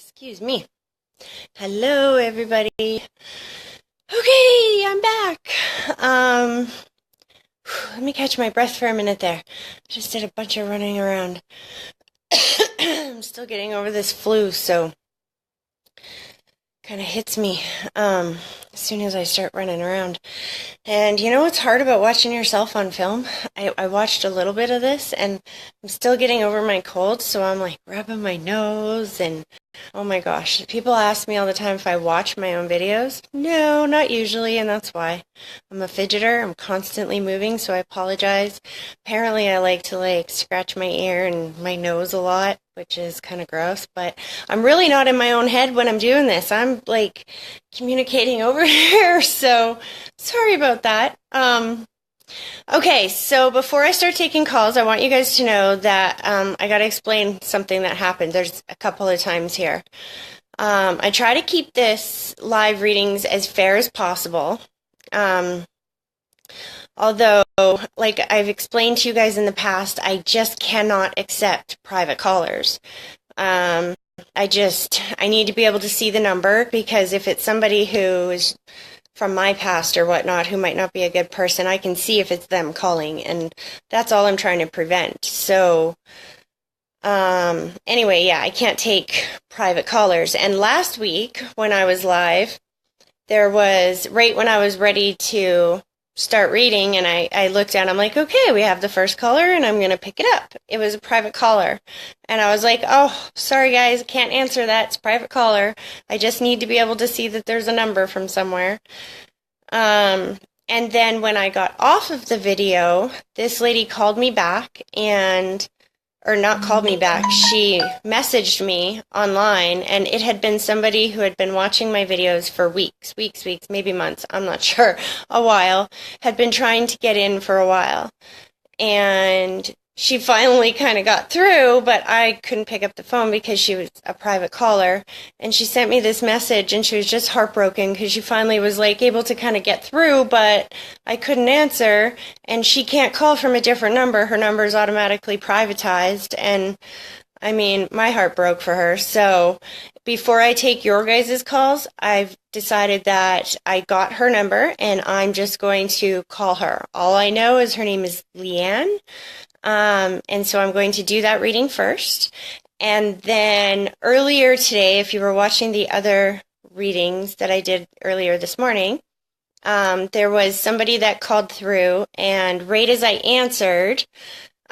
Excuse me. Hello, everybody. Okay, I'm back. Let me catch my breath for a minute there. Just did a bunch of running around. I'm still getting over this flu, so kind of hits me as soon as I start running around. And you know what's hard about watching yourself on film? I watched a little bit of this, and I'm still getting over my cold, so I'm like rubbing my nose and oh my gosh. People ask me all the time if I watch my own videos. No, not usually, and that's why. I'm a fidgeter. I'm constantly moving, so I apologize. Apparently, I like to scratch my ear and my nose a lot, which is kind of gross, but I'm really not in my own head when I'm doing this. I'm communicating over here, so sorry about that. Okay, so before I start taking calls, I want you guys to know that I got to explain something that happened. There's a couple of times here. I try to keep this live readings as fair as possible. Although, like I've explained to you guys in the past, I just cannot accept private callers. I need to be able to see the number, because if it's somebody who is from my past or whatnot who might not be a good person, I can see if it's them calling, and that's all I'm trying to prevent. So anyway, yeah, I can't take private callers. And last week when I was live, there was right when I was ready to start reading, and I looked down, I'm like, okay, we have the first caller and I'm going to pick it up. It was a private caller. And I was like, oh, sorry guys, can't answer that. It's a private caller. I just need to be able to see that there's a number from somewhere. And then when I got off of the video, this lady called me back or not called me back, she messaged me online, and it had been somebody who had been watching my videos for weeks, maybe months, I'm not sure, a while, had been trying to get in for a while. And she finally kind of got through, but I couldn't pick up the phone because she was a private caller. And she sent me this message, and she was just heartbroken because she finally was able to kind of get through, but I couldn't answer. And she can't call from a different number. Her number is automatically privatized. And I mean, my heart broke for her. So before I take your guys' calls, I've decided that I got her number and I'm just going to call her. All I know is her name is Leanne. And so I'm going to do that reading first. And then earlier today, if you were watching the other readings that I did earlier this morning, there was somebody that called through, and right as I answered,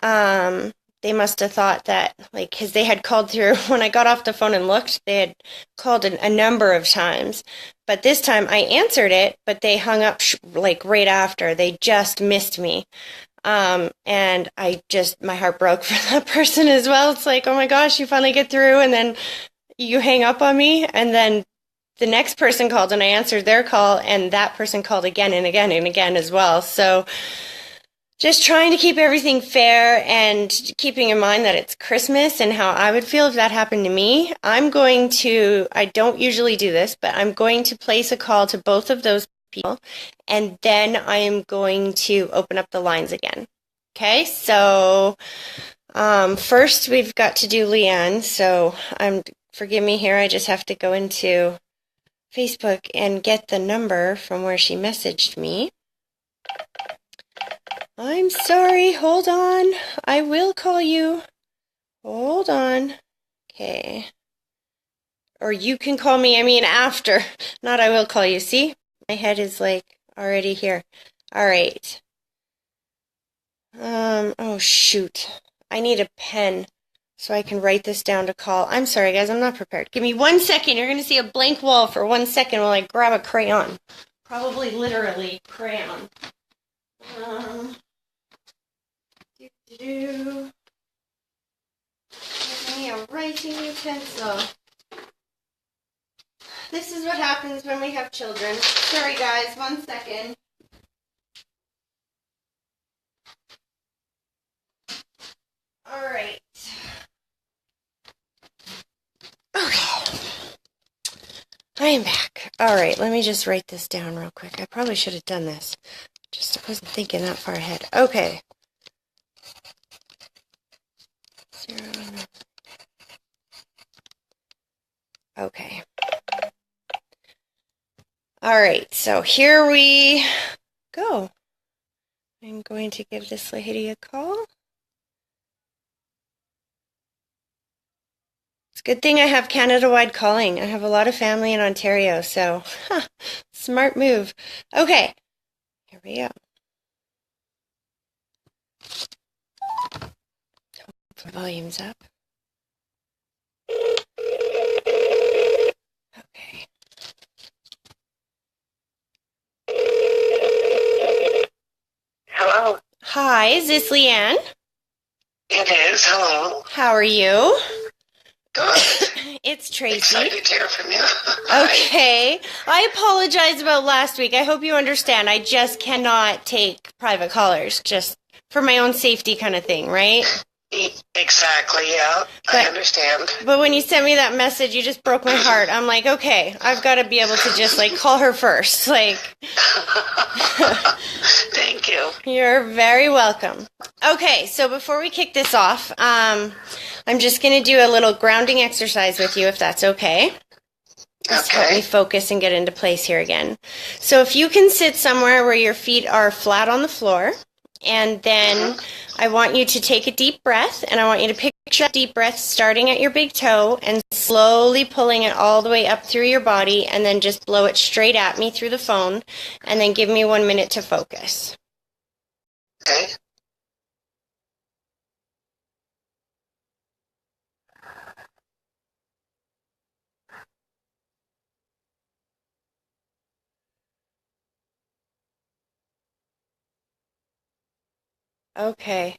they must have thought that, because they had called through, when I got off the phone and looked, they had called a number of times. But this time I answered it, but they hung up right after. They just missed me. And my heart broke for that person as well. It's like, oh my gosh, you finally get through, and then you hang up on me, and then the next person called and I answered their call, and that person called again and again and again as well. So just trying to keep everything fair and keeping in mind that it's Christmas and how I would feel if that happened to me. I don't usually do this, but I'm going to place a call to both of those people, and then I am going to open up the lines again. Okay, so first we've got to do Leanne. So forgive me here, I just have to go into Facebook and get the number from where she messaged me. I'm sorry, hold on. I will call you. Hold on. Okay. Or you can call me, after. Not I will call you. See? My head is already here. All right. Oh shoot. I need a pen so I can write this down to call. I'm sorry guys, I'm not prepared. Give me 1 second. You're going to see a blank wall for 1 second while I grab a crayon. Probably literally crayon. Give me a writing utensil. This is what happens when we have children. Sorry guys, 1 second. All right. Okay. I am back. All right, let me just write this down real quick. I probably should have done this. Just wasn't thinking that far ahead. Okay. 0. Okay. All right, so here we go. I'm going to give this lady a call. It's a good thing I have Canada-wide calling. I have a lot of family in Ontario, so smart move. Okay, here we go. The volume's up. Okay. Hello. Hi, is this Leanne? It is. Hello. How are you? Good. It's Tracy. Excited to hear from you. Okay. I apologize about last week. I hope you understand. I just cannot take private callers, just for my own safety kind of thing, right? Exactly, yeah. I understand. But when you sent me that message, you just broke my heart. I'm like, okay, I've got to be able to just like call her first. Like, thank you. You're very welcome. Okay, so before we kick this off, I'm just going to do a little grounding exercise with you, if that's okay. Just help me focus and get into place here again. So if you can sit somewhere where your feet are flat on the floor, and then I want you to take a deep breath, and I want you to picture that deep breath starting at your big toe and slowly pulling it all the way up through your body, and then just blow it straight at me through the phone, and then give me 1 minute to focus. Okay. Okay.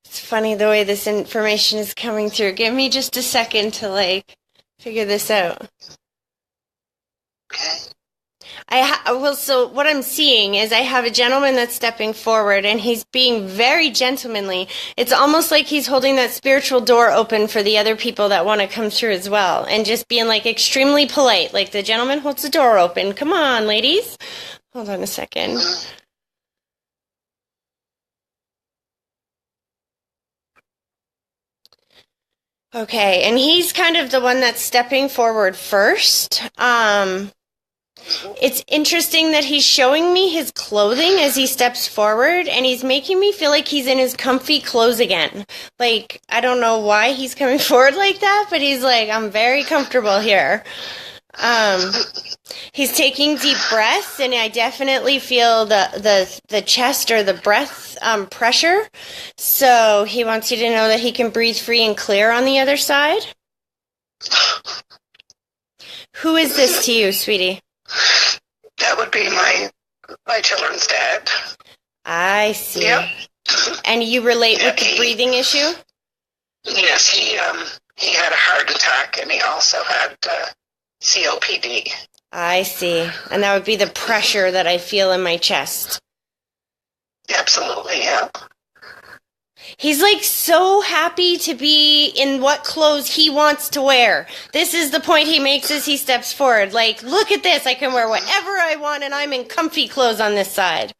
It's funny the way this information is coming through. Give me just a second to like figure this out. Okay. So what I'm seeing is I have a gentleman that's stepping forward and he's being very gentlemanly. It's almost like he's holding that spiritual door open for the other people that want to come through as well, and just being like extremely polite. Like the gentleman holds the door open. Come on, ladies. Hold on a second. Okay, and he's kind of the one that's stepping forward first. It's interesting that he's showing me his clothing as he steps forward, and he's making me feel like he's in his comfy clothes again. Like, I don't know why he's coming forward like that, but he's like, I'm very comfortable here. He's taking deep breaths, and I definitely feel the chest or the breath pressure. So he wants you to know that he can breathe free and clear on the other side. Who is this to you, sweetie? That would be my children's dad. I see. Yep. And you relate with the breathing issue? Yes, he had a heart attack, and he also had COPD. I see. And that would be the pressure that I feel in my chest. Absolutely, yeah. He's like so happy to be in what clothes he wants to wear. This is the point he makes as he steps forward. Like, look at this. I can wear whatever I want, and I'm in comfy clothes on this side.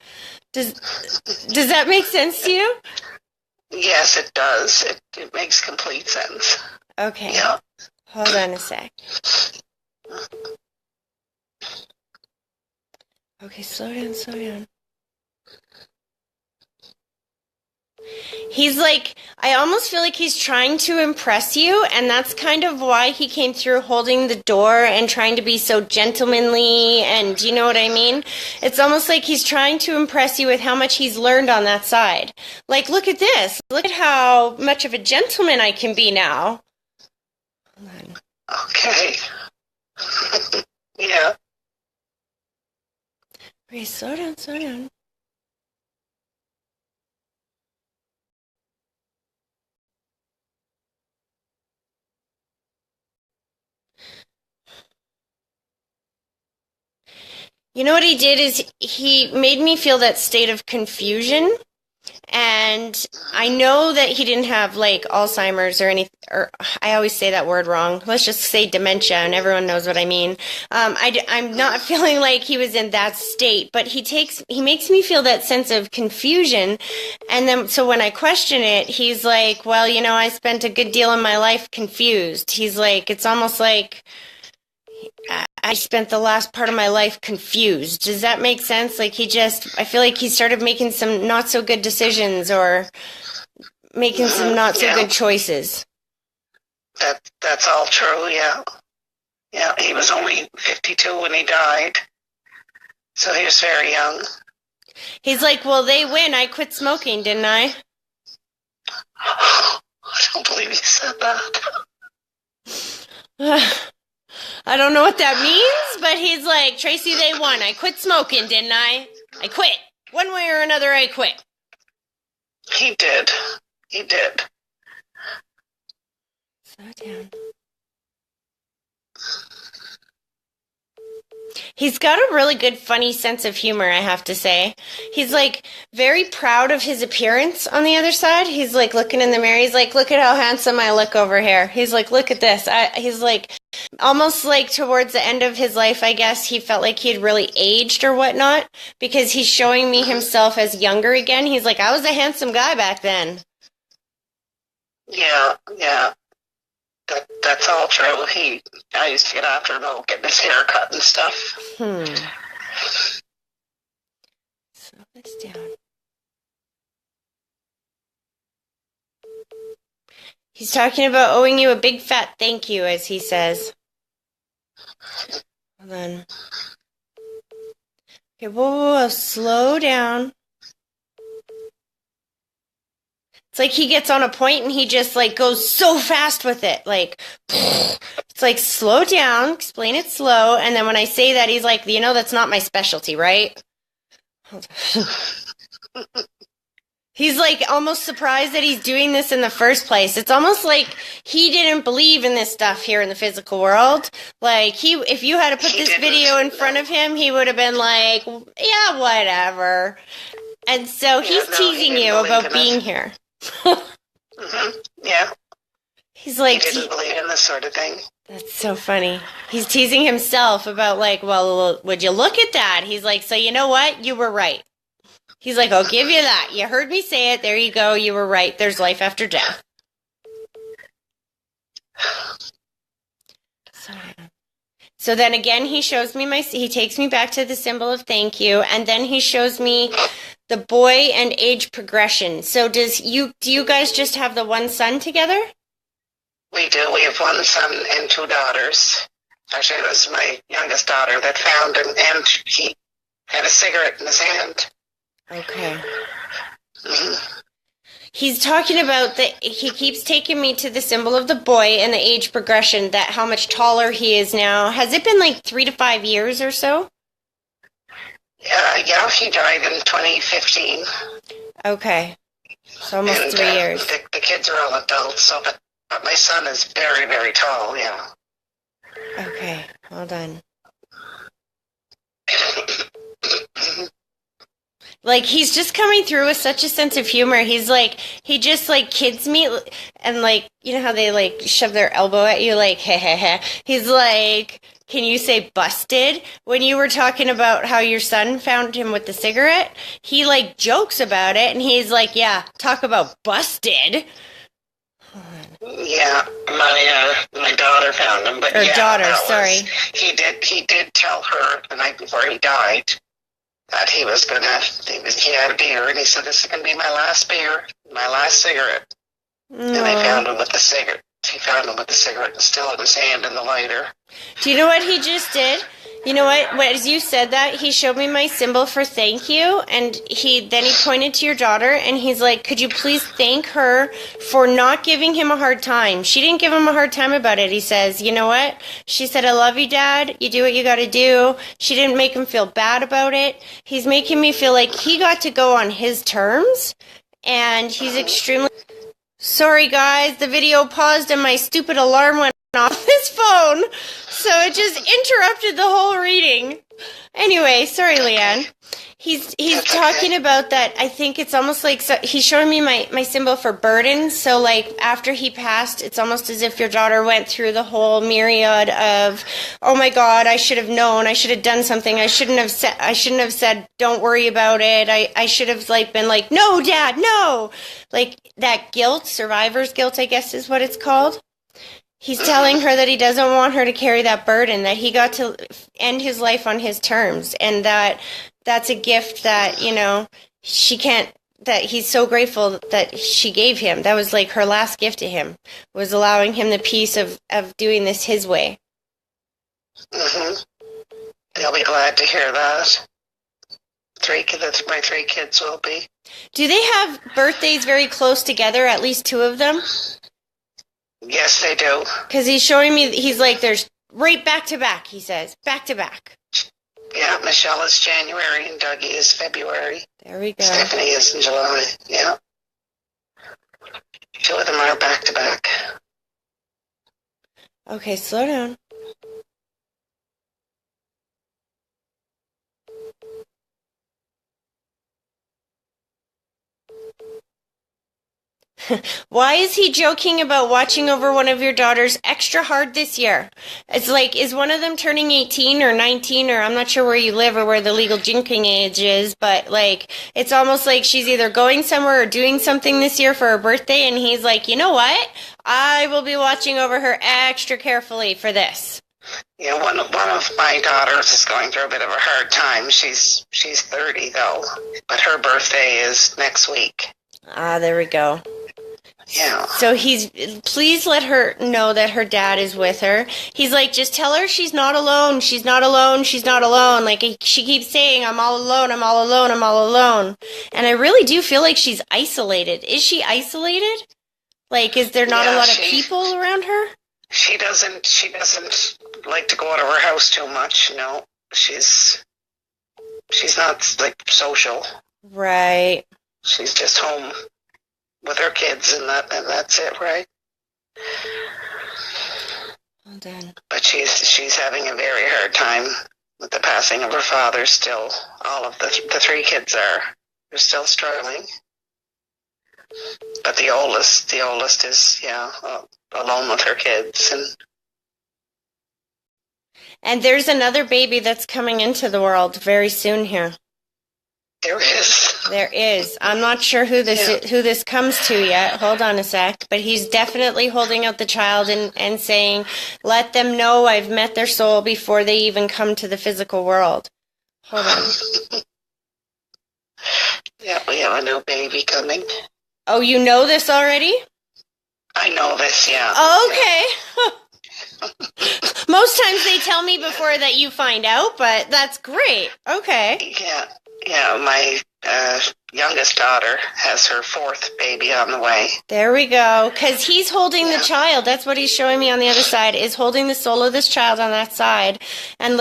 Does that make sense to you? Yes, it does. It makes complete sense. Okay. Yeah. Hold on a sec. Okay, slow down, slow down. He's like, I almost feel like he's trying to impress you, and that's kind of why he came through holding the door and trying to be so gentlemanly, and you know what I mean? It's almost like he's trying to impress you with how much he's learned on that side. Like, look at this. Look at how much of a gentleman I can be now. Hold on. Okay. Yeah. Okay, slow down, slow down. You know what he did is he made me feel that state of confusion, And I know that he didn't have like Alzheimer's or anything, or I always say that word wrong. Let's just say dementia, and everyone knows what I mean. I'm not feeling like he was in that state, but he makes me feel that sense of confusion. And then, so when I question it, he's like, well, I spent a good deal of my life confused. He's like, it's almost like I spent the last part of my life confused. Does that make sense? Like I feel like he started making some not so good decisions or making some not so good choices. That's all true, yeah. Yeah, he was only 52 when he died. So he was very young. He's like, well, they win. I quit smoking, didn't I? I don't believe he said that. I don't know what that means, but he's like, Tracy, they won. I quit smoking, didn't I? I quit. One way or another, I quit. He did. He did. Slow down. He's got a really good, funny sense of humor, I have to say. He's like very proud of his appearance on the other side. He's like looking in the mirror. He's like, look at how handsome I look over here. He's like, look at this. He's like, almost like towards the end of his life, I guess, he felt like he had really aged or whatnot because he's showing me himself as younger again. He's like, I was a handsome guy back then. Yeah. That's all true. I used to get after him about getting his hair cut and stuff. Slow this down. He's talking about owing you a big fat thank you, as he says. Hold on. Okay, whoa, slow down. It's like he gets on a point and he just like goes so fast with it. Like, it's like, slow down, explain it slow. And then when I say that, he's like, that's not my specialty, right? He's like almost surprised that he's doing this in the first place. It's almost like he didn't believe in this stuff here in the physical world. Like if you had to put this video in front of him, he would have been like, yeah, whatever. And so he's teasing you about being here. Yeah. He's like, he didn't believe in this sort of thing. That's so funny. He's teasing himself about like, well, would you look at that? He's like, so you know what? You were right. He's like, I'll give you that. You heard me say it. There you go. You were right. There's life after death. So then again, he shows me he takes me back to the symbol of thank you. And then he shows me the boy and age progression. So do you guys just have the one son together? We do. We have one son and two daughters. Actually, it was my youngest daughter that found him, and he had a cigarette in his hand. Okay. He's talking about he keeps taking me to the symbol of the boy and the age progression, that how much taller he is now. Has it been like 3 to 5 years or so? Yeah, he died in 2015. Okay. So almost 3 years. The kids are all adults, but my son is very, very tall, yeah. Okay, hold on. Like, he's just coming through with such a sense of humor. He's like, he just like kids me, and like, you know how they like shove their elbow at you, like, heh heh heh. He's like, can you say busted? When you were talking about how your son found him with the cigarette, he like jokes about it, and he's like, yeah, talk about busted. Yeah, my daughter found him, but sorry. He did tell her the night before he died that he had a beer, and he said, this is going to be my last beer, my last cigarette. Aww. And they found him with the cigarette. He found him with the cigarette still in his hand and the lighter. Do you know what he just did? You know what? As you said that, he showed me my symbol for thank you, and then he pointed to your daughter, and he's like, could you please thank her for not giving him a hard time? She didn't give him a hard time about it. He says, you know what? She said, I love you, Dad. You do what you got to do. She didn't make him feel bad about it. He's making me feel like he got to go on his terms, and he's extremely... Sorry, guys. The video paused, and my stupid alarm went off his phone, so it just interrupted the whole reading. Anyway, sorry, Leanne. He's talking about that. I think it's almost like, so he's showing me my symbol for burden. So like after he passed, it's almost as if your daughter went through the whole myriad of, oh my God, I should have known, I should have done something, I shouldn't have said don't worry about it. I should have like been like, no, Dad, no. Like that guilt, survivor's guilt, I guess is what it's called. He's telling her that he doesn't want her to carry that burden, that he got to end his life on his terms, and that's a gift that, you know, she can't, that he's so grateful that she gave him. That was like her last gift to him, was allowing him the peace of doing this his way. Mm-hmm. They'll be glad to hear that. My 3 kids will be. Do they have birthdays very close together, at least 2 of them? Yes, they do. Because he's showing me, he's like, there's right back to back, he says. Back to back. Yeah, Michelle is January and Dougie is February. There we go. Stephanie is in July. Yeah. 2 of them are back to back. Okay, slow down. Why is he joking about watching over one of your daughters extra hard this year? It's like, is one of them turning 18 or 19, or I'm not sure where you live or where the legal drinking age is, but like, it's almost like she's either going somewhere or doing something this year for her birthday, and he's like, you know what? I will be watching over her extra carefully for this. Yeah, one of my daughters is going through a bit of a hard time. She's 30 though, but her birthday is next week. Ah, there we go. Yeah. So please let her know that her dad is with her. He's like, just tell her she's not alone. She's not alone. She's not alone. Like she keeps saying, I'm all alone. I'm all alone. I'm all alone. And I really do feel like she's isolated. Is she isolated? Like, is there not a lot of people around her? She doesn't like to go out of her house too much. No, she's not like social. Right. She's just home with her kids, and that's it, right? Well done. But she's having a very hard time with the passing of her father. Still, all of the 3 kids they're still struggling. But the oldest is alone with her kids, and there's another baby that's coming into the world very soon here. There is. There is. I'm not sure who this comes to yet. Hold on a sec. But he's definitely holding out the child and saying, let them know I've met their soul before they even come to the physical world. Hold on. Yeah, we have a new baby coming. Oh, you know this already? I know this, yeah. Oh, okay. Most times they tell me before that you find out, but that's great. Okay. Yeah, my youngest daughter has her 4th baby on the way. There we go. Because he's holding the child. That's what he's showing me on the other side, is holding the soul of this child on that side. And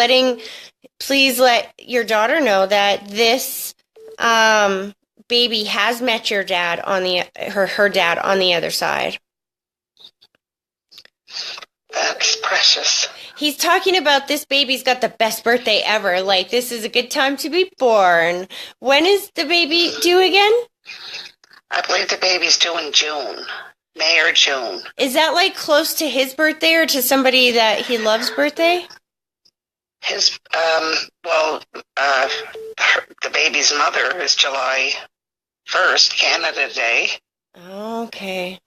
please let your daughter know that this baby has met your dad on her dad on the other side. That's precious. He's talking about this baby's got the best birthday ever. Like, this is a good time to be born. When is the baby due again? I believe the baby's due in June. May or June. Is that like close to his birthday or to somebody that he loves' birthday? His, the baby's mother is July 1st, Canada Day. Okay.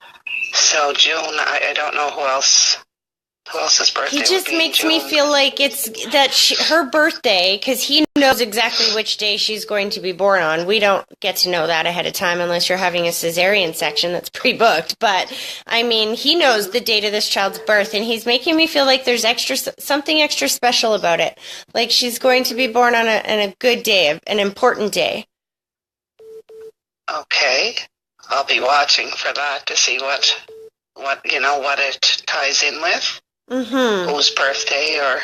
So June, I don't know who else's birthday. He just makes me feel like it's that her birthday, because he knows exactly which day she's going to be born on. We don't get to know that ahead of time unless you're having a cesarean section that's pre-booked. But, I mean, he knows the date of this child's birth, and he's making me feel like there's something extra special about it. Like she's going to be born on a good day, an important day. Okay. I'll be watching for that to see what it ties in with. Mm-hmm. Whose birthday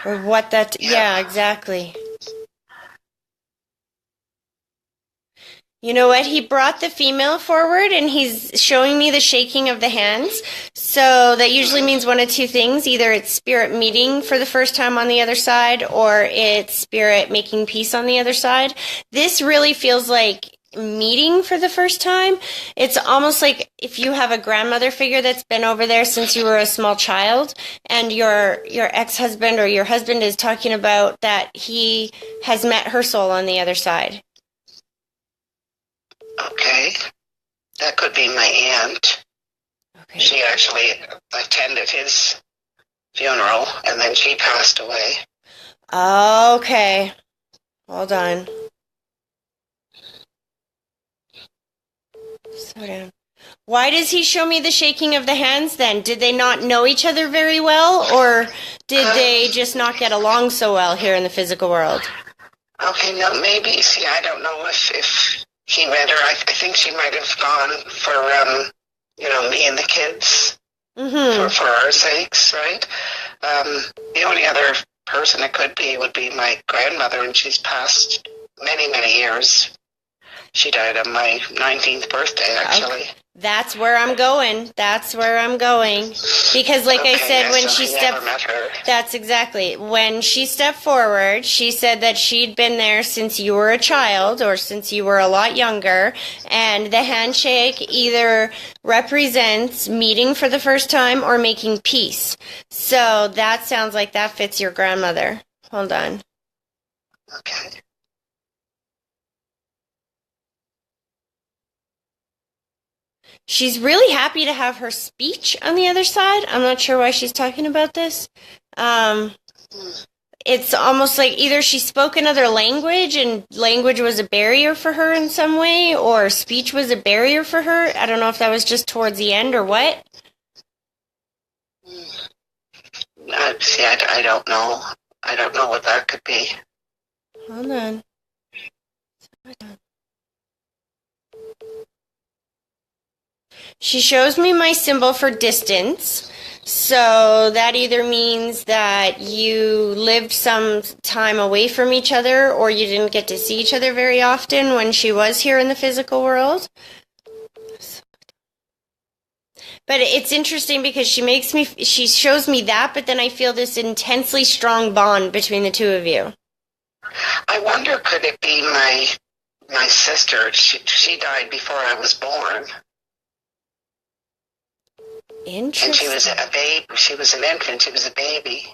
or what that, yeah, exactly. You know what? He brought the female forward and he's showing me the shaking of the hands. So that usually means one of two things. Either it's spirit meeting for the first time on the other side, or it's spirit making peace on the other side. This really feels like meeting for the first time. It's almost like if you have a grandmother figure that's been over there since you were a small child, and your ex-husband or your husband is talking about that he has met her soul on the other side. Okay. That could be my aunt. Okay. She actually attended his funeral, and then she passed away. Okay. Hold on. Slow down. Why does he show me the shaking of the hands then? Did they not know each other very well, or did they just not get along so well here in the physical world? Okay, no, maybe. See, I don't know if he met her. I think she might have gone for, me and the kids for our sakes, right? The only other person it could be would be my grandmother, and she's passed many, many years. She died on my 19th birthday, actually. Okay. That's where I'm going. Because like I said, when she stepped... That's exactly. When she stepped forward, she said that she'd been there since you were a child or since you were a lot younger. And the handshake either represents meeting for the first time or making peace. So that sounds like that fits your grandmother. Hold on. Okay. She's really happy to have her speech on the other side. I'm not sure why she's talking about this. It's almost like either she spoke another language and language was a barrier for her in some way, or speech was a barrier for her. I don't know if that was just towards the end or what. See, I don't know. I don't know what that could be. Hold on. She shows me my symbol for distance, so that either means that you lived some time away from each other or you didn't get to see each other very often when she was here in the physical world. But it's interesting because she shows me that, but then I feel this intensely strong bond between the two of you. I wonder, could it be my sister? She died before I was born. Interesting. And she was a babe. She was an infant. She was a baby.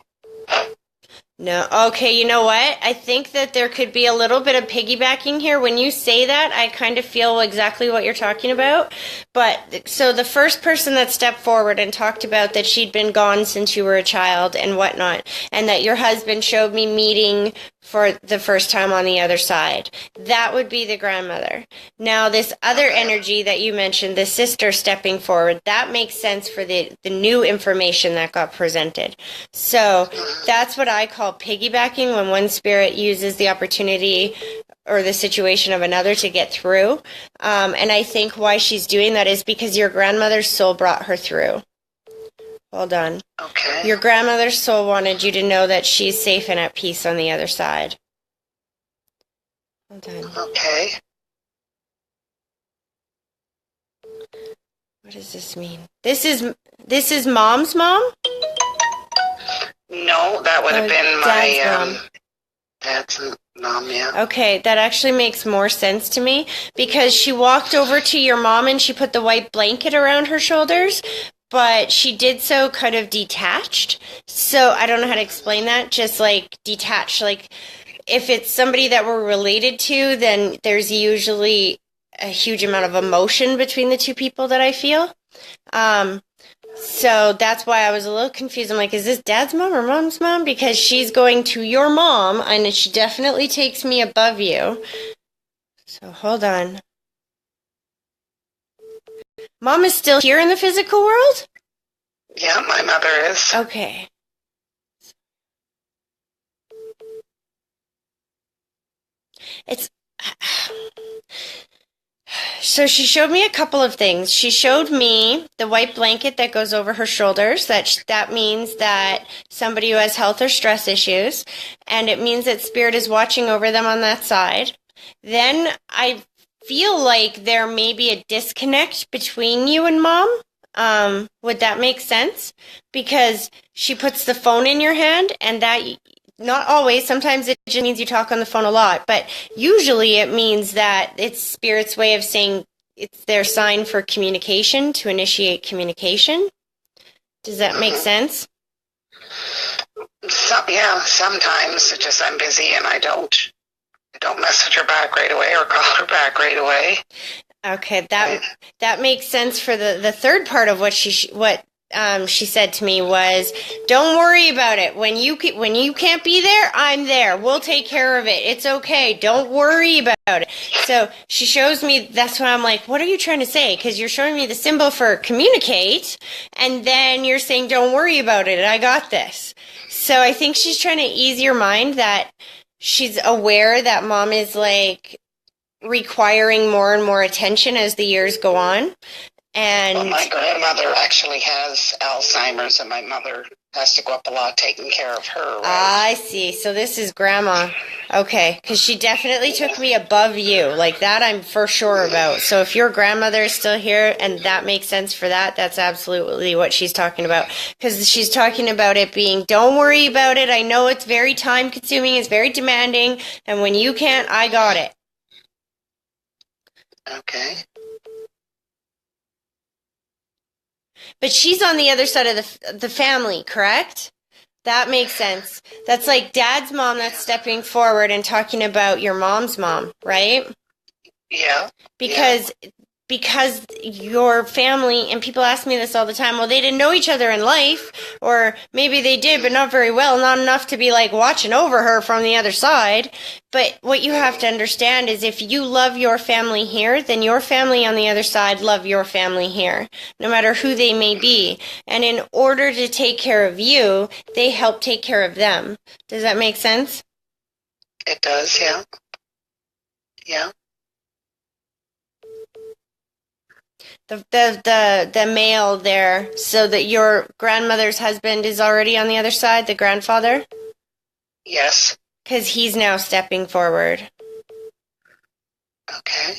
No. Okay, you know what? I think that there could be a little bit of piggybacking here. When you say that, I kind of feel exactly what you're talking about. But so the first person that stepped forward and talked about that she'd been gone since you were a child and whatnot, and that your husband showed me meeting for the first time on the other side, that would be the grandmother. Now, this other energy that you mentioned, the sister stepping forward, that makes sense for the new information that got presented. So that's what I call piggybacking, when one spirit uses the opportunity or the situation of another to get through. And I think why she's doing that is because your grandmother's soul brought her through. Hold on. Okay. Your grandmother's soul wanted you to know that she's safe and at peace on the other side. Hold on. Okay. What does this mean? This is Mom's mom? No, that would have been my dad's mom, yeah. Okay, that actually makes more sense to me, because she walked over to your mom and she put the white blanket around her shoulders, but she did so kind of detached. So I don't know how to explain that, just like detached. Like if it's somebody that we're related to, then there's usually a huge amount of emotion between the two people that I feel. So that's why I was a little confused. I'm like, is this dad's mom or mom's mom? Because she's going to your mom, and she definitely takes me above you. So hold on. Mom is still here in the physical world? Yeah, my mother is. Okay. So she showed me a couple of things. She showed me the white blanket that goes over her shoulders. That means that somebody who has health or stress issues, and it means that spirit is watching over them on that side. Then I feel like there may be a disconnect between you and mom. Would that make sense? Because she puts the phone in your hand, and that, not always, sometimes it just means you talk on the phone a lot, but usually it means that it's Spirit's way of saying it's their sign for communication, to initiate communication. Does that make sense? Yeah, sometimes it's just I'm busy and I don't message her back right away or call her back right away. Okay, that makes sense. For the third part of what she said to me was, "Don't worry about it. When you can't be there, I'm there. We'll take care of it. It's okay. Don't worry about it." So she shows me. That's why I'm like, "What are you trying to say?" Because you're showing me the symbol for communicate, and then you're saying, "Don't worry about it. I got this." So I think she's trying to ease your mind that she's aware that mom is like requiring more and more attention as the years go on. And well, my grandmother actually has Alzheimer's, and my mother has to go up a lot taking care of her. Right? I see. So this is grandma. Okay, because she definitely took me above you. Like that I'm for sure about. So if your grandmother is still here and that makes sense for that, that's absolutely what she's talking about. Because she's talking about it being, don't worry about it. I know it's very time consuming. It's very demanding. And when you can't, I got it. Okay. But she's on the other side of the family, correct? That makes sense. That's like Dad's mom that's stepping forward and talking about your mom's mom, right? Yeah. Because your family, and people ask me this all the time, well, they didn't know each other in life, or maybe they did, but not very well, not enough to be like watching over her from the other side. But what you have to understand is if you love your family here, then your family on the other side love your family here, no matter who they may be. And in order to take care of you, they help take care of them. Does that make sense? It does, yeah. Yeah. The male there, so that your grandmother's husband is already on the other side, the grandfather? Yes. Because he's now stepping forward. Okay.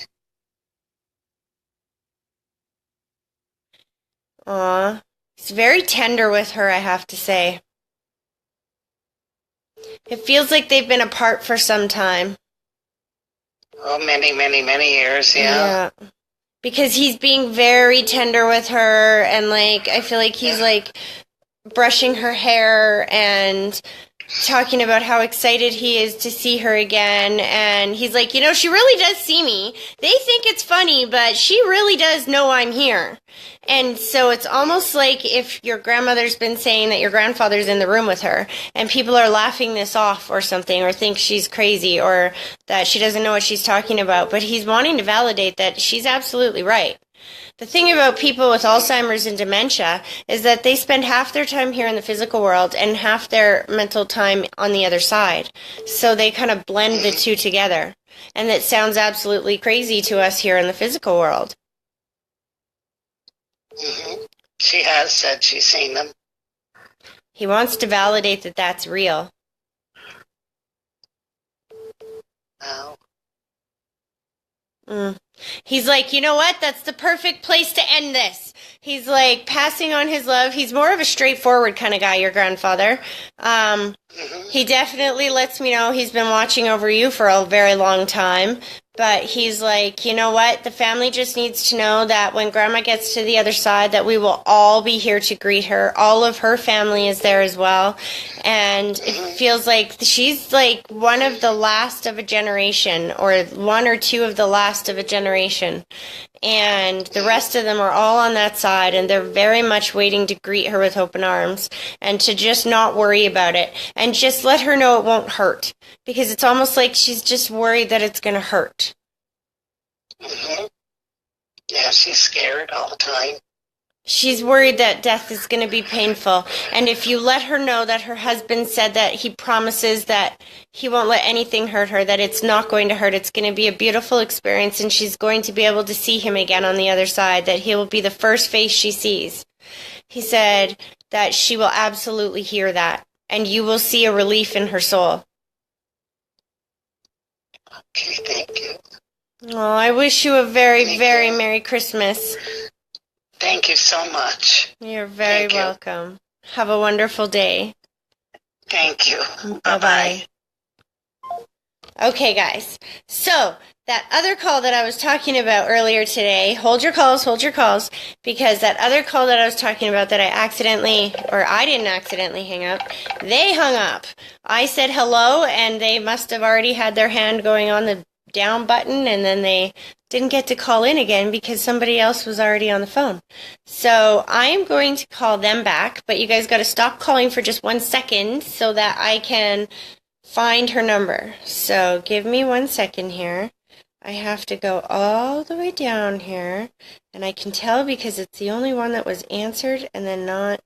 Aw. He's very tender with her, I have to say. It feels like they've been apart for some time. Oh, many, many, many years, yeah. Yeah. Because he's being very tender with her, and like I feel like he's like brushing her hair and talking about how excited he is to see her again. And he's like, you know, she really does see me. They think it's funny, but she really does know I'm here. And so it's almost like if your grandmother's been saying that your grandfather's in the room with her, and people are laughing this off or something, or think she's crazy, or that she doesn't know what she's talking about, but he's wanting to validate that she's absolutely right. The thing about people with Alzheimer's and dementia is that they spend half their time here in the physical world and half their mental time on the other side. So they kind of blend the two together. And that sounds absolutely crazy to us here in the physical world. Mm-hmm. She has said she's seen them. He wants to validate that that's real. Oh. He's like, you know what? That's the perfect place to end this. He's like passing on his love. He's more of a straightforward kind of guy, your grandfather. He definitely lets me know he's been watching over you for a very long time. But he's like, you know what? The family just needs to know that when Grandma gets to the other side, that we will all be here to greet her. All of her family is there as well. And it feels like she's like one of the last of a generation, or one or two of the last of a generation. And the rest of them are all on that side, and they're very much waiting to greet her with open arms, and to just not worry about it, and just let her know it won't hurt, because it's almost like she's just worried that it's going to hurt. Mm-hmm. Yeah, she's scared all the time. She's worried that death is going to be painful. And if you let her know that her husband said that he promises that he won't let anything hurt her, that it's not going to hurt, it's going to be a beautiful experience, and she's going to be able to see him again on the other side, that he will be the first face she sees. He said that she will absolutely hear that, and you will see a relief in her soul. Okay, thank you. Oh, I wish you a very, very Merry Christmas. Thank you so much. You're very welcome. Have a wonderful day. Thank you. Bye-bye. Okay, guys. So, that other call that I was talking about earlier today, hold your calls, because that other call that I was talking about that I didn't accidentally hang up, they hung up. I said hello, and they must have already had their hand going on the down button, and then they didn't get to call in again because somebody else was already on the phone. So I am going to call them back, but you guys got to stop calling for just 1 second so that I can find her number. So give me 1 second here. I have to go all the way down here, and I can tell because it's the only one that was answered and then not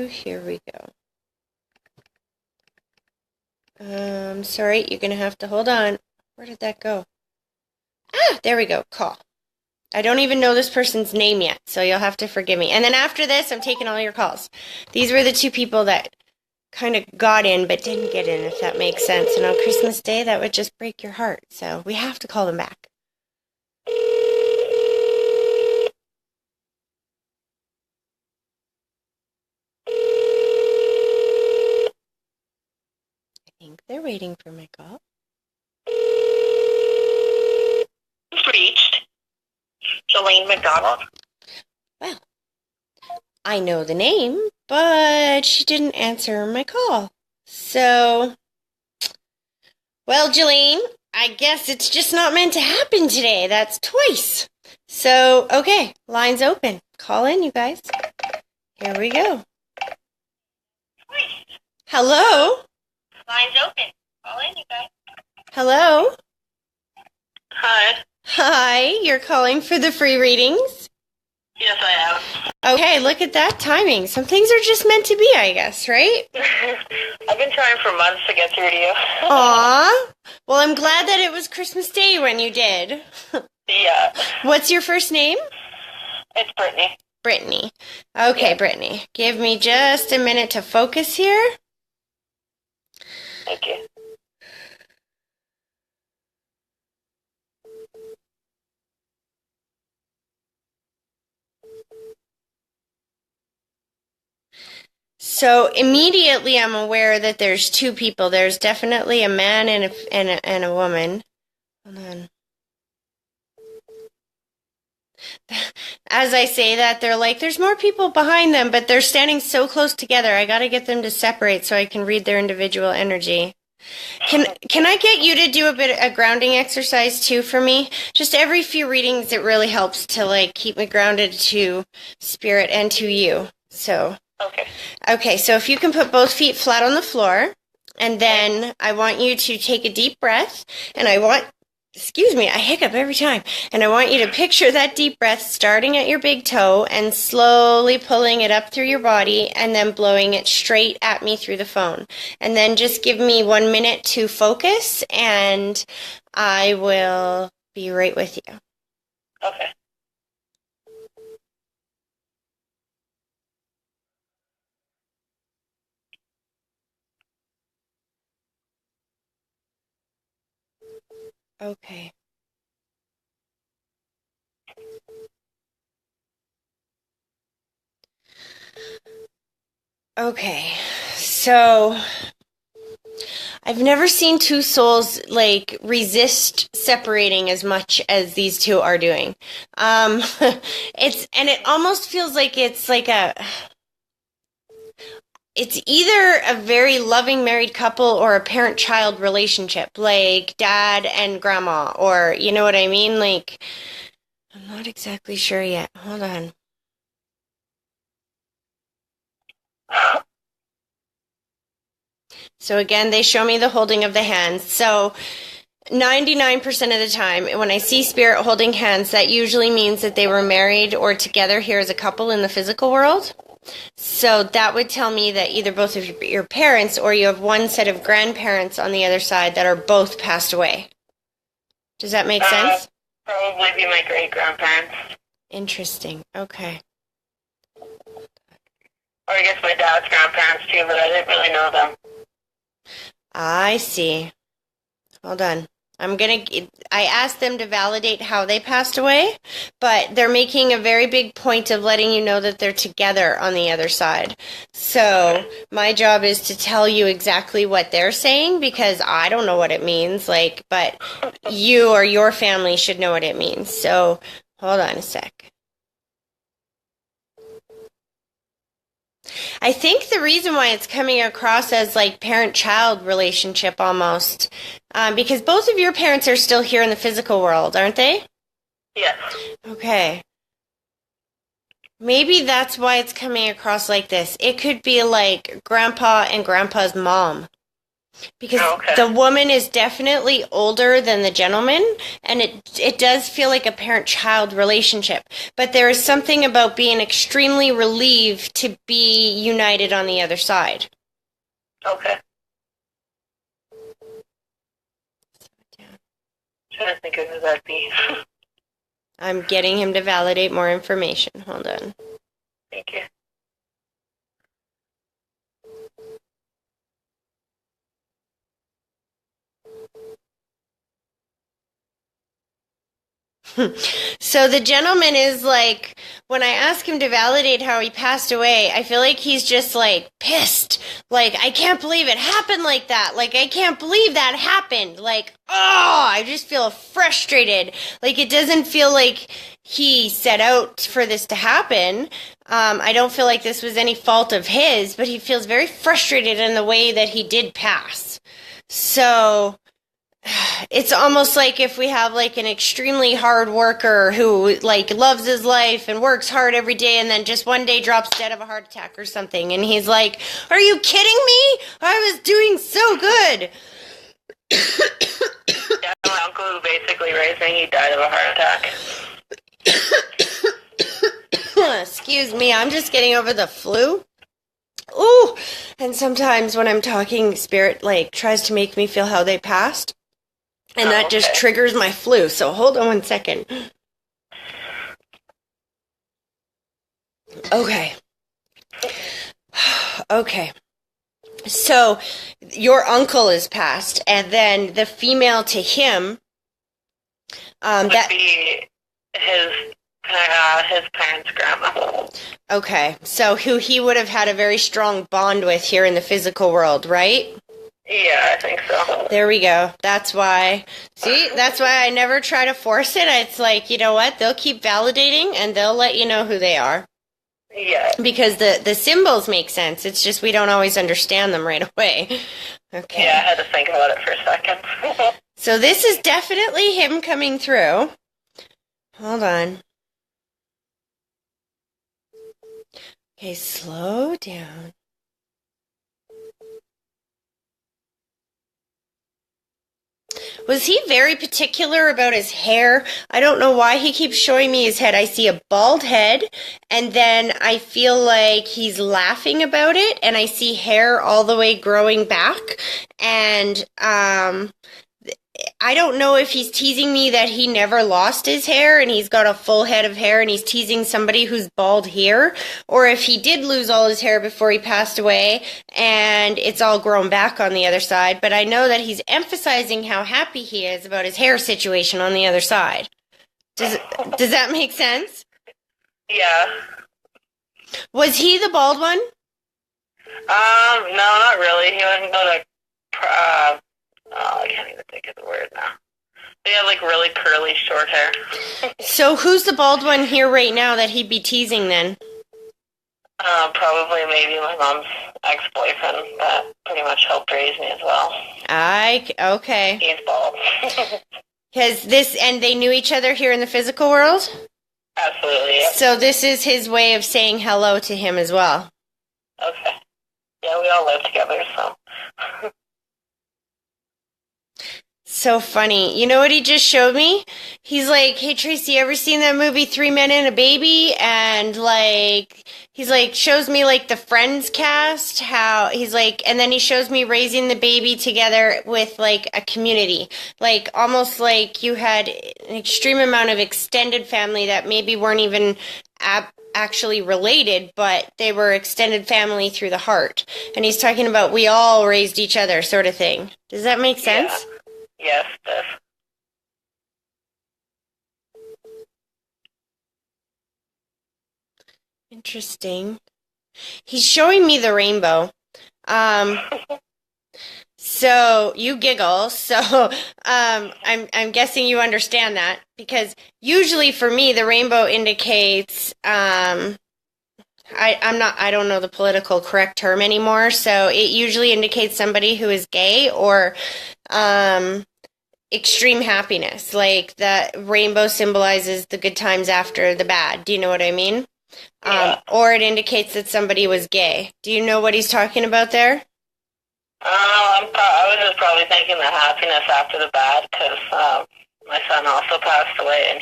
here we go. Sorry, you're gonna have to hold on. Where did that go? Ah, there we go. Call. I don't even know this person's name yet, so you'll have to forgive me. And then after this, I'm taking all your calls. These were the two people that kind of got in but didn't get in, if that makes sense. And on Christmas Day, that would just break your heart. So we have to call them back. I think they're waiting for my call. Reached Jolene McDonald. Well, I know the name, but she didn't answer my call. So, well, Jolene, I guess it's just not meant to happen today. That's twice. So, okay, line's open. Call in, you guys. Here we go. Twice. Hello? Line's open. Call in, you guys. Hello? Hi. Hi, you're calling for the free readings? Yes, I am. Okay, look at that timing. Some things are just meant to be, I guess, right? I've been trying for months to get through to you. Aw. Well, I'm glad that it was Christmas Day when you did. Yeah. What's your first name? It's Brittany. Brittany. Okay, yeah. Brittany. Give me just a minute to focus here. Thank you. So immediately I'm aware that there's two people. There's definitely a man and a woman. Hold on. As I say that, they're like, there's more people behind them, but they're standing so close together. I got to get them to separate so I can read their individual energy. Can I get you to do a grounding exercise too for me? Just every few readings, it really helps to like keep me grounded to spirit and to you. So. Okay, so if you can put both feet flat on the floor, and then I want you to take a deep breath, and I hiccup every time, and I want you to picture that deep breath starting at your big toe and slowly pulling it up through your body and then blowing it straight at me through the phone. And then just give me 1 minute to focus, and I will be right with you. Okay. Okay. Okay, so I've never seen two souls like resist separating as much as these two are doing. It almost feels like it's either a very loving married couple or a parent-child relationship, like dad and grandma, or you know what I mean? Like, I'm not exactly sure yet. Hold on. So again, they show me the holding of the hands. So 99% of the time, when I see spirit holding hands, that usually means that they were married or together here as a couple in the physical world. So that would tell me that either both of your parents or you have one set of grandparents on the other side that are both passed away. Does that make sense? Probably be my great-grandparents. Interesting. Okay. Or I guess my dad's grandparents too, but I didn't really know them. I see. Hold on. I asked them to validate how they passed away, but they're making a very big point of letting you know that they're together on the other side. So my job is to tell you exactly what they're saying because I don't know what it means, but you or your family should know what it means. So hold on a sec. I think the reason why it's coming across as like parent-child relationship almost, because both of your parents are still here in the physical world, aren't they? Yes. Okay. Maybe that's why it's coming across like this. It could be like Grandpa and Grandpa's mom. Because the woman is definitely older than the gentleman, and it does feel like a parent-child relationship. But there is something about being extremely relieved to be united on the other side. Okay. Trying to think of who that'd be. I'm getting him to validate more information. Hold on. Thank you. So the gentleman is like, when I ask him to validate how he passed away, I feel like he's just like pissed. Like, I can't believe it happened like that. Like, I can't believe that happened. Like, oh, I just feel frustrated. Like, it doesn't feel like he set out for this to happen. I don't feel like this was any fault of his, but he feels very frustrated in the way that he did pass. So it's almost like if we have like an extremely hard worker who like loves his life and works hard every day and then just one day drops dead of a heart attack or something, and he's like, are you kidding me? I was doing so good. Yeah, my uncle who basically raised me, he died of a heart attack. Excuse me, I'm just getting over the flu. Ooh, and sometimes when I'm talking, spirit like tries to make me feel how they passed. And that just triggers my flu. So hold on one second. Okay. Okay. So your uncle is passed, and then the female to him. Would be his parents' grandma. Okay. So who he would have had a very strong bond with here in the physical world, right? Yeah, I think so. There we go. That's why. See, that's why I never try to force it. It's like, you know what? They'll keep validating and they'll let you know who they are. Yeah. Because the symbols make sense. It's just we don't always understand them right away. Okay. Yeah, I had to think about it for a second. So this is definitely him coming through. Hold on. Okay, slow down. Was he very particular about his hair? I don't know why he keeps showing me his head. I see a bald head, and then I feel like he's laughing about it, and I see hair all the way growing back, and I don't know if he's teasing me that he never lost his hair and he's got a full head of hair and he's teasing somebody who's bald here, or if he did lose all his hair before he passed away and it's all grown back on the other side. But I know that he's emphasizing how happy he is about his hair situation on the other side. Does that make sense? Yeah. Was he the bald one? No, not really. He wouldn't go to I can't even think of the word now. They have like really curly short hair. So who's the bald one here right now that he'd be teasing then? Probably maybe my mom's ex-boyfriend that pretty much helped raise me as well. Okay. He's bald. And they knew each other here in the physical world? Absolutely, yeah. So this is his way of saying hello to him as well. Okay. Yeah, we all live together, so. So funny. You know what he just showed me? He's like, hey, Tracy, ever seen that movie 3 Men and a Baby? And like, he's like, shows me like the Friends cast, how he's like, and then he shows me raising the baby together with like a community. Like almost like you had an extreme amount of extended family that maybe weren't even actually related, but they were extended family through the heart. And he's talking about we all raised each other sort of thing. Does that make sense? Yeah. Yes, it does. Interesting. He's showing me the rainbow. So you giggle. So I'm guessing you understand that, because usually for me the rainbow indicates I don't know the political correct term anymore. So it usually indicates somebody who is gay or extreme happiness. Like the rainbow symbolizes the good times after the bad. Do you know what I mean? Yeah. Or it indicates that somebody was gay. Do you know what he's talking about there? I was just probably thinking the happiness after the bad, because my son also passed away, and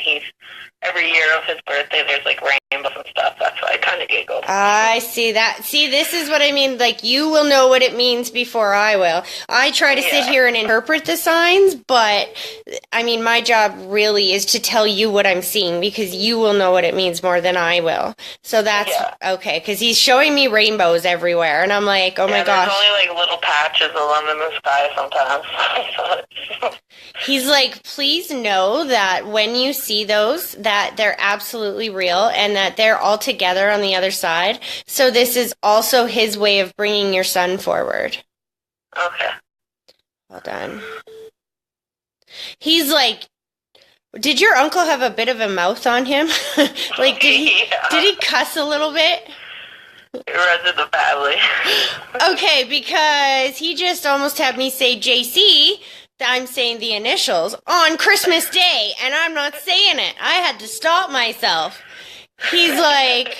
every year of his birthday there's like rainbows and stuff. That's why I kind of giggled. I see that. See, this is what I mean. Like, you will know what it means before I will. I try to sit here and interpret the signs, but I mean, my job really is to tell you what I'm seeing, because you will know what it means more than I will. So that's okay, because he's showing me rainbows everywhere, and I'm like, oh my gosh. There's only like little patches of them in the sky sometimes. He's like, please know that when you see those, that they're absolutely real and that they're all together on the other side. So this is also his way of bringing your son forward. Okay. Hold on. He's like, did your uncle have a bit of a mouth on him? Like, did he cuss a little bit? He runs in the family. Okay, because he just almost had me say JC. I'm saying the initials on Christmas Day, and I'm not saying it. I had to stop myself. He's like,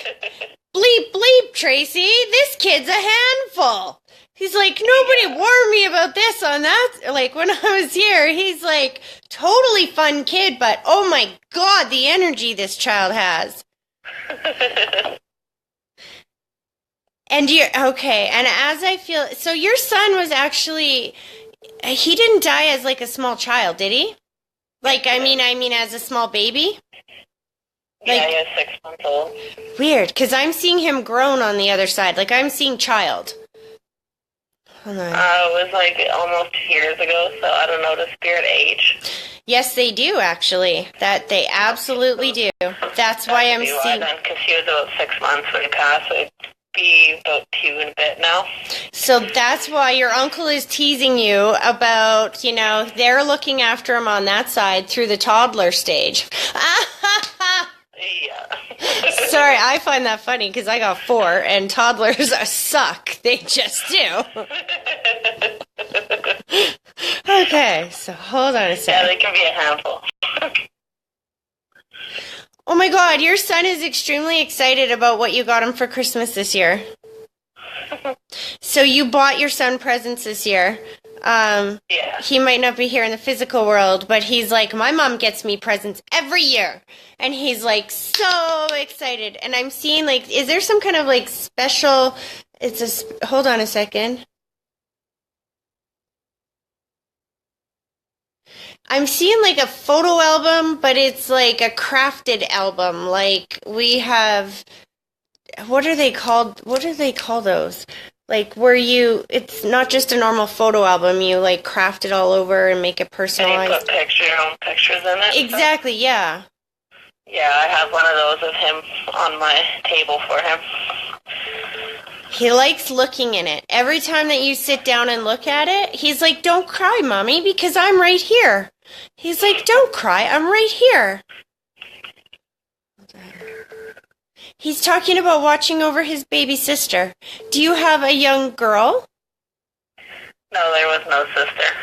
bleep, bleep, Tracy, this kid's a handful. He's like, nobody warned me about this on that. Like, when I was here, he's like, totally fun kid, but oh my God, the energy this child has. And okay, and as I feel, so your son was actually... He didn't die as like a small child, did he? Like, I mean, as a small baby? Like, yeah, he was 6 months old. Weird, because I'm seeing him grown on the other side. Like, I'm seeing child. Hold on. It was like almost 2 years ago, so I don't know the spirit age. Yes, they do, actually. That they absolutely do. That's why I'm seeing... Because he was about 6 months when he passed, so it'd be about 2 and a bit now. So that's why your uncle is teasing you about, they're looking after him on that side through the toddler stage. Yeah. Sorry, I find that funny because I got 4 and toddlers suck. They just do. Okay, so hold on a second. Yeah, they can be a handful. Oh my God, your son is extremely excited about what you got him for Christmas this year. So you bought your son presents this year. Yeah. He might not be here in the physical world, but he's like, my mom gets me presents every year. And he's like so excited. And I'm seeing like, is there some kind of like special, hold on a second. I'm seeing like a photo album, but it's like a crafted album. Like we have, what are they called? What do they call those? Like where it's not just a normal photo album. You like craft it all over and make it personalized. And you put your own pictures in it? Exactly, yeah. Yeah, I have one of those of him on my table for him. He likes looking in it. Every time that you sit down and look at it, he's like, don't cry, Mommy, because I'm right here. He's like, don't cry, I'm right here. He's talking about watching over his baby sister. Do you have a young girl? No, there was no sister.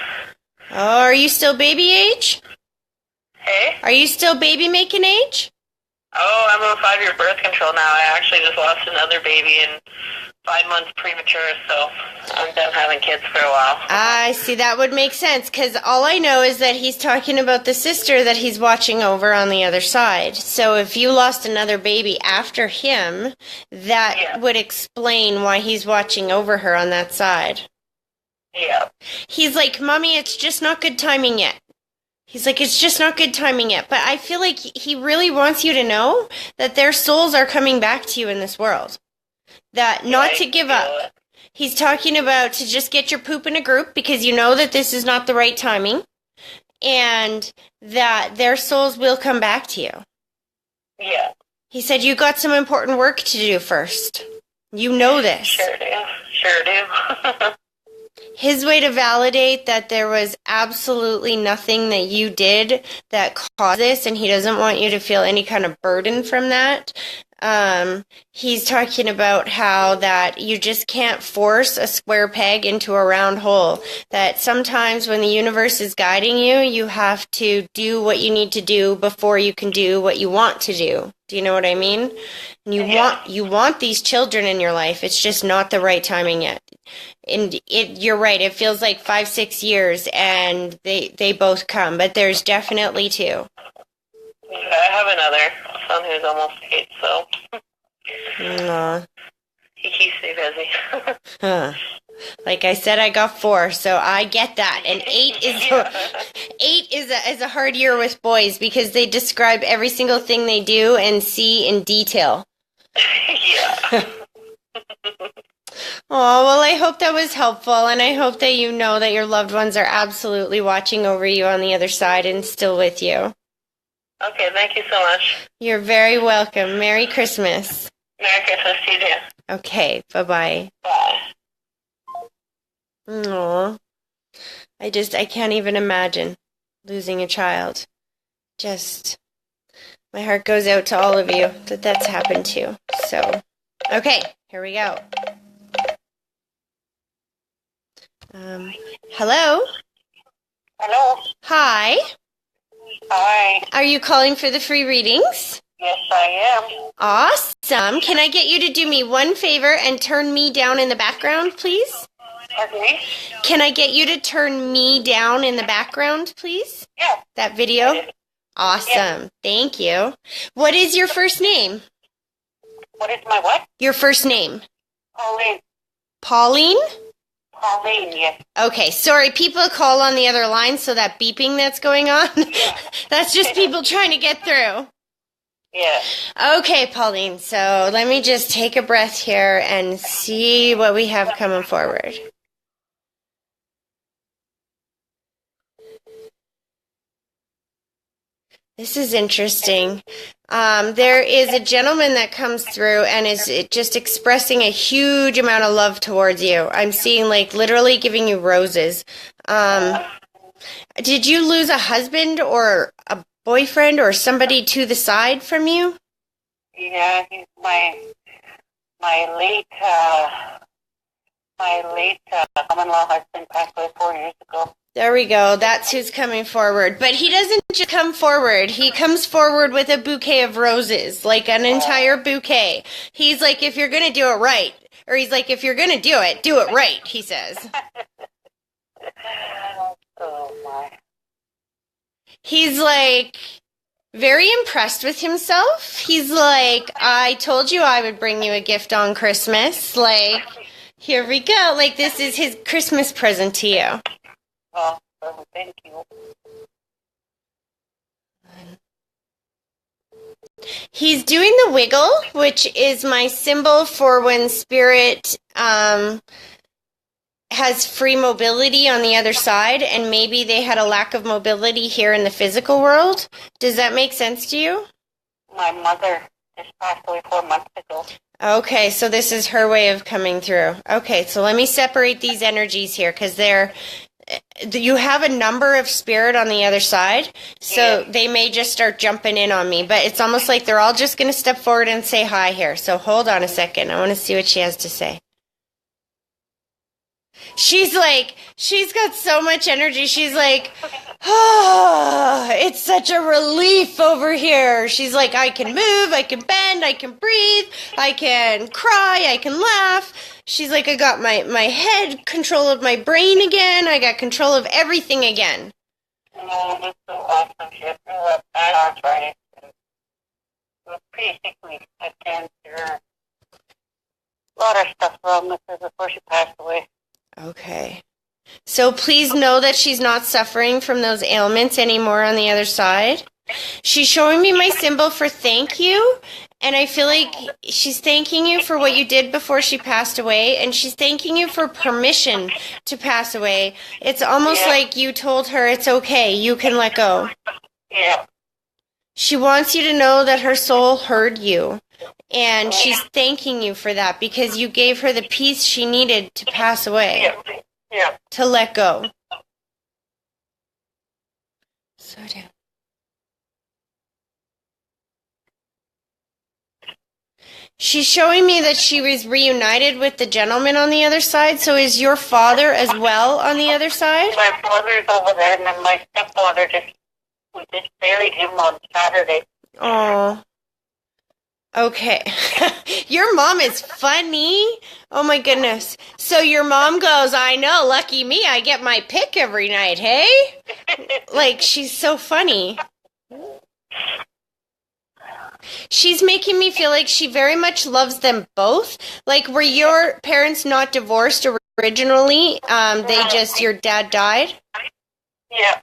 Oh, are you still baby age? Hey? Are you still baby making age? Oh, I'm on 5-year birth control now. I actually just lost another baby in 5 months premature, so I'm done having kids for a while. I see, that would make sense, because all I know is that he's talking about the sister that he's watching over on the other side. So if you lost another baby after him, that would explain why he's watching over her on that side. Yeah. He's like, Mommy, it's just not good timing yet. He's like, it's just not good timing yet. But I feel like he really wants you to know that their souls are coming back to you in this world. That not to give up. He's talking about to just get your poop in a group because you know that this is not the right timing. And that their souls will come back to you. Yeah. He said, you got some important work to do first. You know this. Sure do. His way to validate that there was absolutely nothing that you did that caused this, and he doesn't want you to feel any kind of burden from that. He's talking about how that you just can't force a square peg into a round hole. That sometimes when the universe is guiding you, you have to do what you need to do before you can do what you want to do. Do you know what I mean? And you want these children in your life. It's just not the right timing yet. And you're right. It feels like 5-6 years, and they both come, but there's definitely 2. I have another son who's almost 8, so he keeps me busy. Huh. Like I said, I got 4, so I get that. And 8 is a hard year with boys because they describe every single thing they do and see in detail. Yeah. Oh, well, I hope that was helpful, and I hope that you know that your loved ones are absolutely watching over you on the other side and still with you. Okay, thank you so much. You're very welcome. Merry Christmas. Merry Christmas to you too. Okay, bye-bye. Bye. Aw. I can't even imagine losing a child. My heart goes out to all of you that's happened to. So, okay, here we go. Hello? Hello? Hi. Hi. Are you calling for the free readings? Yes, I am. Awesome. Can I get you to do me one favor and turn me down in the background, please? Okay. Can I get you to turn me down in the background, please? Yeah. That video? Awesome. Yeah. Thank you. What is your first name? What is my what? Your first name. Pauline. Pauline? Pauline, yes. Okay, sorry, people call on the other line, so that beeping that's going on, that's just people trying to get through. Yeah. Okay, Pauline, so let me just take a breath here and see what we have coming forward. This is interesting. There is a gentleman that comes through and is just expressing a huge amount of love towards you. I'm seeing, like, literally giving you roses. Did you lose a husband or a boyfriend or somebody to the side from you? Yeah, he's my late common-law husband passed away 4 years ago. There we go. That's who's coming forward. But he doesn't just come forward. He comes forward with a bouquet of roses, like an entire bouquet. He's like, if you're going to do it right. Or he's like, if you're going to do it right, he says. Oh, my. He's like very impressed with himself. He's like, I told you I would bring you a gift on Christmas. Like, here we go. Like, this is his Christmas present to you. Oh, thank you. He's doing the wiggle, which is my symbol for when spirit has free mobility on the other side, and maybe they had a lack of mobility here in the physical world. Does that make sense to you? My mother just passed away 4 months ago. Okay, so this is her way of coming through. Okay, so let me separate these energies here, because you have a number of spirit on the other side, so they may just start jumping in on me, but it's almost like they're all just going to step forward and say hi here. So hold on a second. I want to see what she has to say. She's got so much energy. She's like, oh, it's such a relief over here. She's like, I can move, I can bend, I can breathe, I can cry, I can laugh. She's like, I got my head control of my brain again. I got control of everything again. Oh, that's so awesome. She had arthritis. Basically, a cancer. A lot of stuff wrong with her before she passed away. Okay. So please know that she's not suffering from those ailments anymore on the other side. She's showing me my symbol for thank you, and I feel like she's thanking you for what you did before she passed away, and she's thanking you for permission to pass away. It's almost like you told her it's okay, you can let go. Yeah. She wants you to know that her soul heard you, and she's thanking you for that because you gave her the peace she needed to pass away, to let go. Slow down. She's showing me that she was reunited with the gentleman on the other side, so is your father as well on the other side? My father's over there, and then my stepfather we just buried him on Saturday. Oh. Okay. Your mom is funny. Oh my goodness. So your mom goes, I know, lucky me, I get my pick every night, hey? Like, she's so funny. She's making me feel like she very much loves them both. Like, were your parents not divorced originally? Your dad died? Yeah.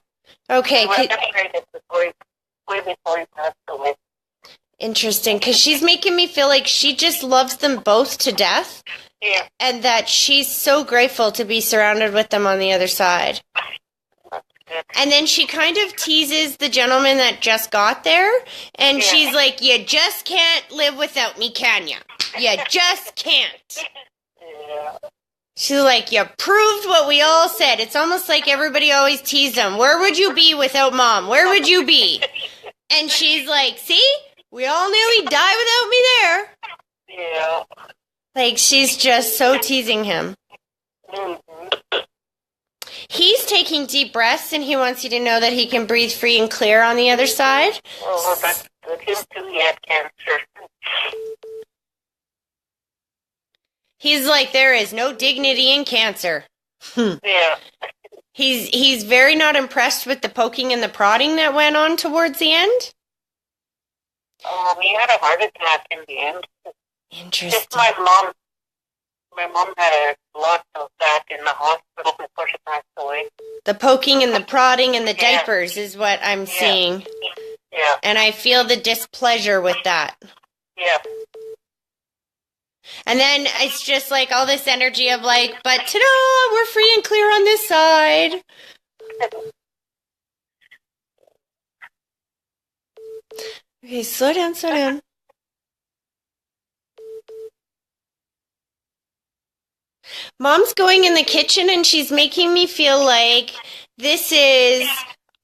Okay. We separated way before he passed away. Interesting, because she's making me feel like she just loves them both to death. Yeah. And that she's so grateful to be surrounded with them on the other side. And then she kind of teases the gentleman that just got there, and she's like, you just can't live without me, can ya? You just can't. Yeah. She's like, you proved what we all said. It's almost like everybody always teased them. Where would you be without Mom? Where would you be? And she's like, see? We all knew he'd die without me there. Yeah. Like, she's just so teasing him. Mm-hmm. He's taking deep breaths, and he wants you to know that he can breathe free and clear on the other side. Oh, that's good. Him too, he had cancer. He's like, there is no dignity in cancer. Yeah. He's very not impressed with the poking and the prodding that went on towards the end. He had a heart attack in the end. Interesting. Just my mom had a lot of that in the hospital before she passed away. The poking and the prodding and the diapers is what I'm seeing. Yeah. And I feel the displeasure with that. Yeah. And then it's just like all this energy of like, but ta-da, we're free and clear on this side. Okay, slow down, slow down. Mom's going in the kitchen and she's making me feel like this is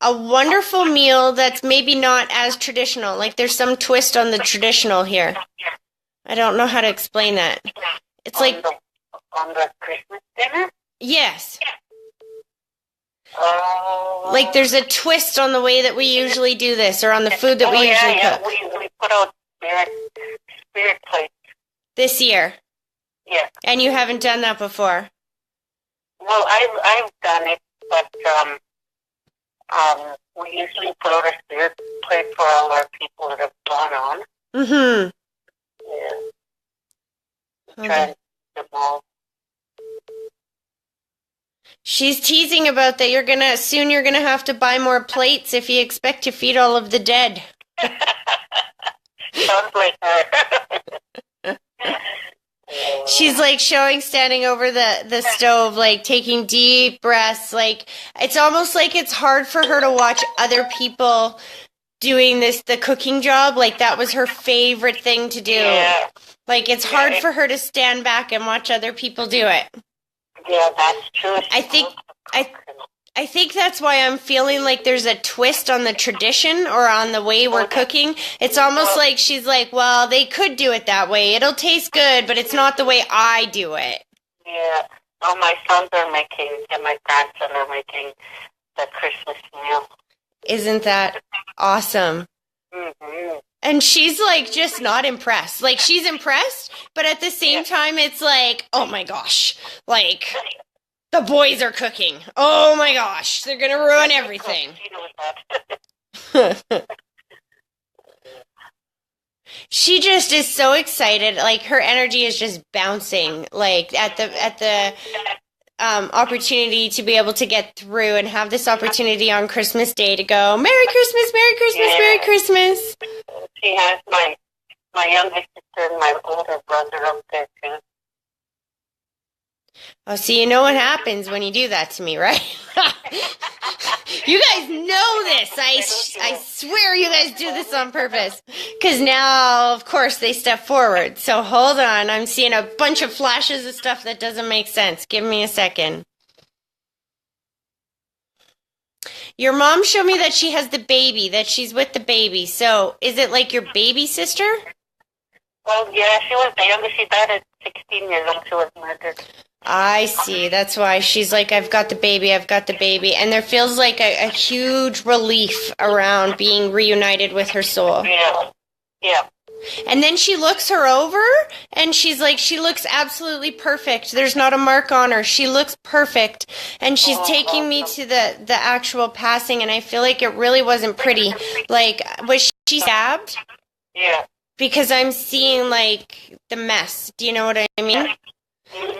a wonderful meal that's maybe not as traditional. Like there's some twist on the traditional here. I don't know how to explain that. It's on the Christmas dinner? Yes. Like there's a twist on the way that we usually do this, or on the food that we usually cook. We put out spirit plates. This year? Yeah. And you haven't done that before? Well, I've done it, but we usually put out a spirit plate for all our people that have gone on. Mm-hmm. Yeah. Okay. Them all. She's teasing about that you're gonna have to buy more plates if you expect to feed all of the dead. Sounds like her. She's like standing over the stove, like taking deep breaths. Like it's almost like it's hard for her to watch other people doing the cooking job. Like that was her favorite thing to do. Yeah. Like it's hard for her to stand back and watch other people do it. Yeah, that's true. I think that's why I'm feeling like there's a twist on the tradition or on the way we're cooking. It's almost like she's like, well, they could do it that way. It'll taste good, but it's not the way I do it. Yeah. Oh, my sons are making, and my grandson are making the Christmas meal. Isn't that awesome? Mm-hmm. And she's like just not impressed. Like she's impressed, but at the same time, it's like, oh my gosh, like the boys are cooking. Oh my gosh, they're going to ruin everything. She just is so excited. Like her energy is just bouncing like at opportunity to be able to get through and have this opportunity on Christmas Day to go, Merry Christmas, Merry Christmas, Merry Christmas. She has my youngest sister and my older brother up there, too. Oh, so you know what happens when you do that to me, right? You guys know this. I swear you guys do this on purpose. Because now, of course, they step forward. So hold on. I'm seeing a bunch of flashes of stuff that doesn't make sense. Give me a second. Your mom showed me that she has the baby, that she's with the baby. So is it like your baby sister? Well, yeah, she was the youngest. She died at 16 years old. She was murdered. I see. That's why she's like, I've got the baby, I've got the baby. And there feels like a huge relief around being reunited with her soul. Yeah. Yeah. And then she looks her over and she's like, she looks absolutely perfect. There's not a mark on her. She looks perfect. And she's taking me to the actual passing. And I feel like it really wasn't pretty. Like, was she stabbed? Yeah. Because I'm seeing like the mess. Do you know what I mean?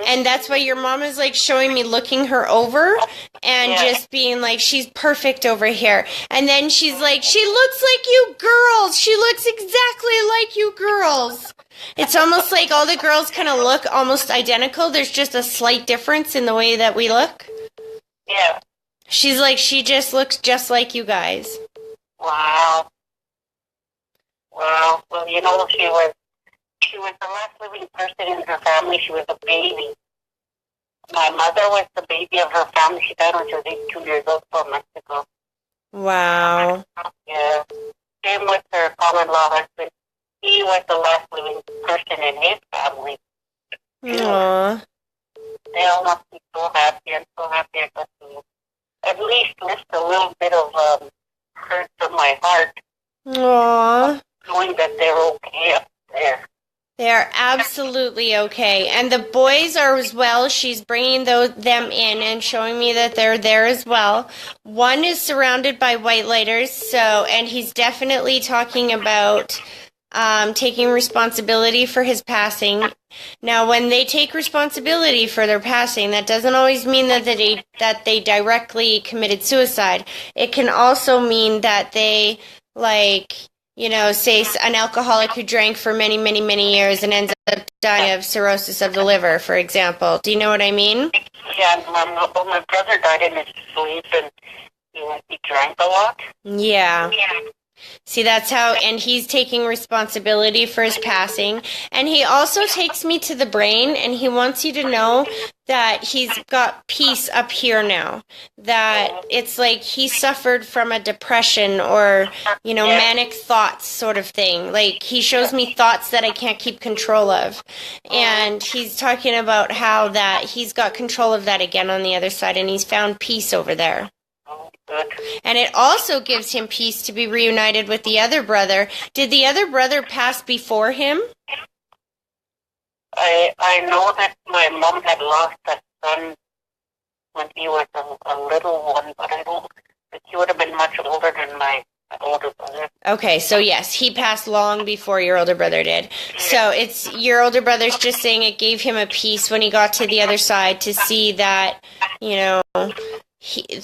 And that's why your mom is like showing me looking her over and just being like, she's perfect over here. And then she's like, she looks like you girls. She looks exactly like you girls. It's almost like all the girls kind of look almost identical. There's just a slight difference in the way that we look. Yeah. She's like, she just looks just like you guys. Wow. Wow. Well, you know, she was the last living person in her family. She was a baby. My mother was the baby of her family. She died when she was 82 years old 4 months ago. Wow. Yeah. Same with her common-law husband. He was the last living person in his family. Aww. They all must be so happy and so happy I got to at least lift a little bit of hurt from my heart. Aww. Knowing that they're okay up there. They are absolutely okay. And the boys are as well. She's bringing them in and showing me that they're there as well. One is surrounded by white lighters, and he's definitely talking about taking responsibility for his passing. Now, when they take responsibility for their passing, that doesn't always mean that they directly committed suicide. It can also mean that they, say an alcoholic who drank for many, many, many years and ends up dying of cirrhosis of the liver, for example. Do you know what I mean? Yeah, my brother died in his sleep and he drank a lot. Yeah. See, that's how, and he's taking responsibility for his passing. And he also takes me to the brain, and he wants you to know that he's got peace up here now. That it's like he suffered from a depression or, manic thoughts sort of thing. Like, he shows me thoughts that I can't keep control of. And he's talking about how that he's got control of that again on the other side, and he's found peace over there. Good. And it also gives him peace to be reunited with the other brother. Did the other brother pass before him? I know that my mom had lost a son when he was a little one, but I don't think he would have been much older than my older brother. Okay, so yes, he passed long before your older brother did. So it's your older brother's just saying it gave him a peace when he got to the other side to see that,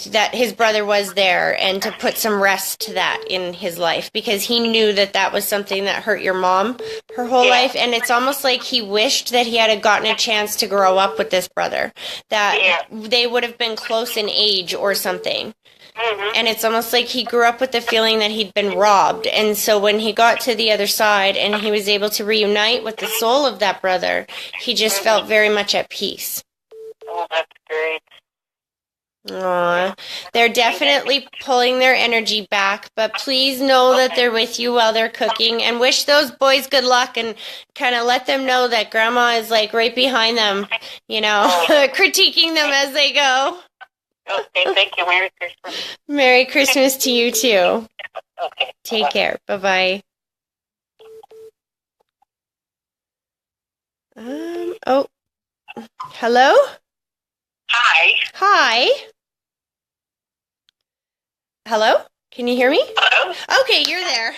that his brother was there and to put some rest to that in his life because he knew that was something that hurt your mom her whole life. And it's almost like he wished that he had gotten a chance to grow up with this brother, that they would have been close in age or something. Mm-hmm. And it's almost like he grew up with the feeling that he'd been robbed. And so when he got to the other side and he was able to reunite with the soul of that brother, he just felt very much at peace. Oh, that's great. Aww. They're definitely pulling their energy back, but please know that they're with you while they're cooking and wish those boys good luck and kind of let them know that Grandma is like right behind them, critiquing them as they go. Okay, thank you. Merry Christmas. Merry Christmas to you too. Okay. Take care. Bye-bye. Hello? Hi. Hi. Hello? Can you hear me? Hello? Okay, you're there.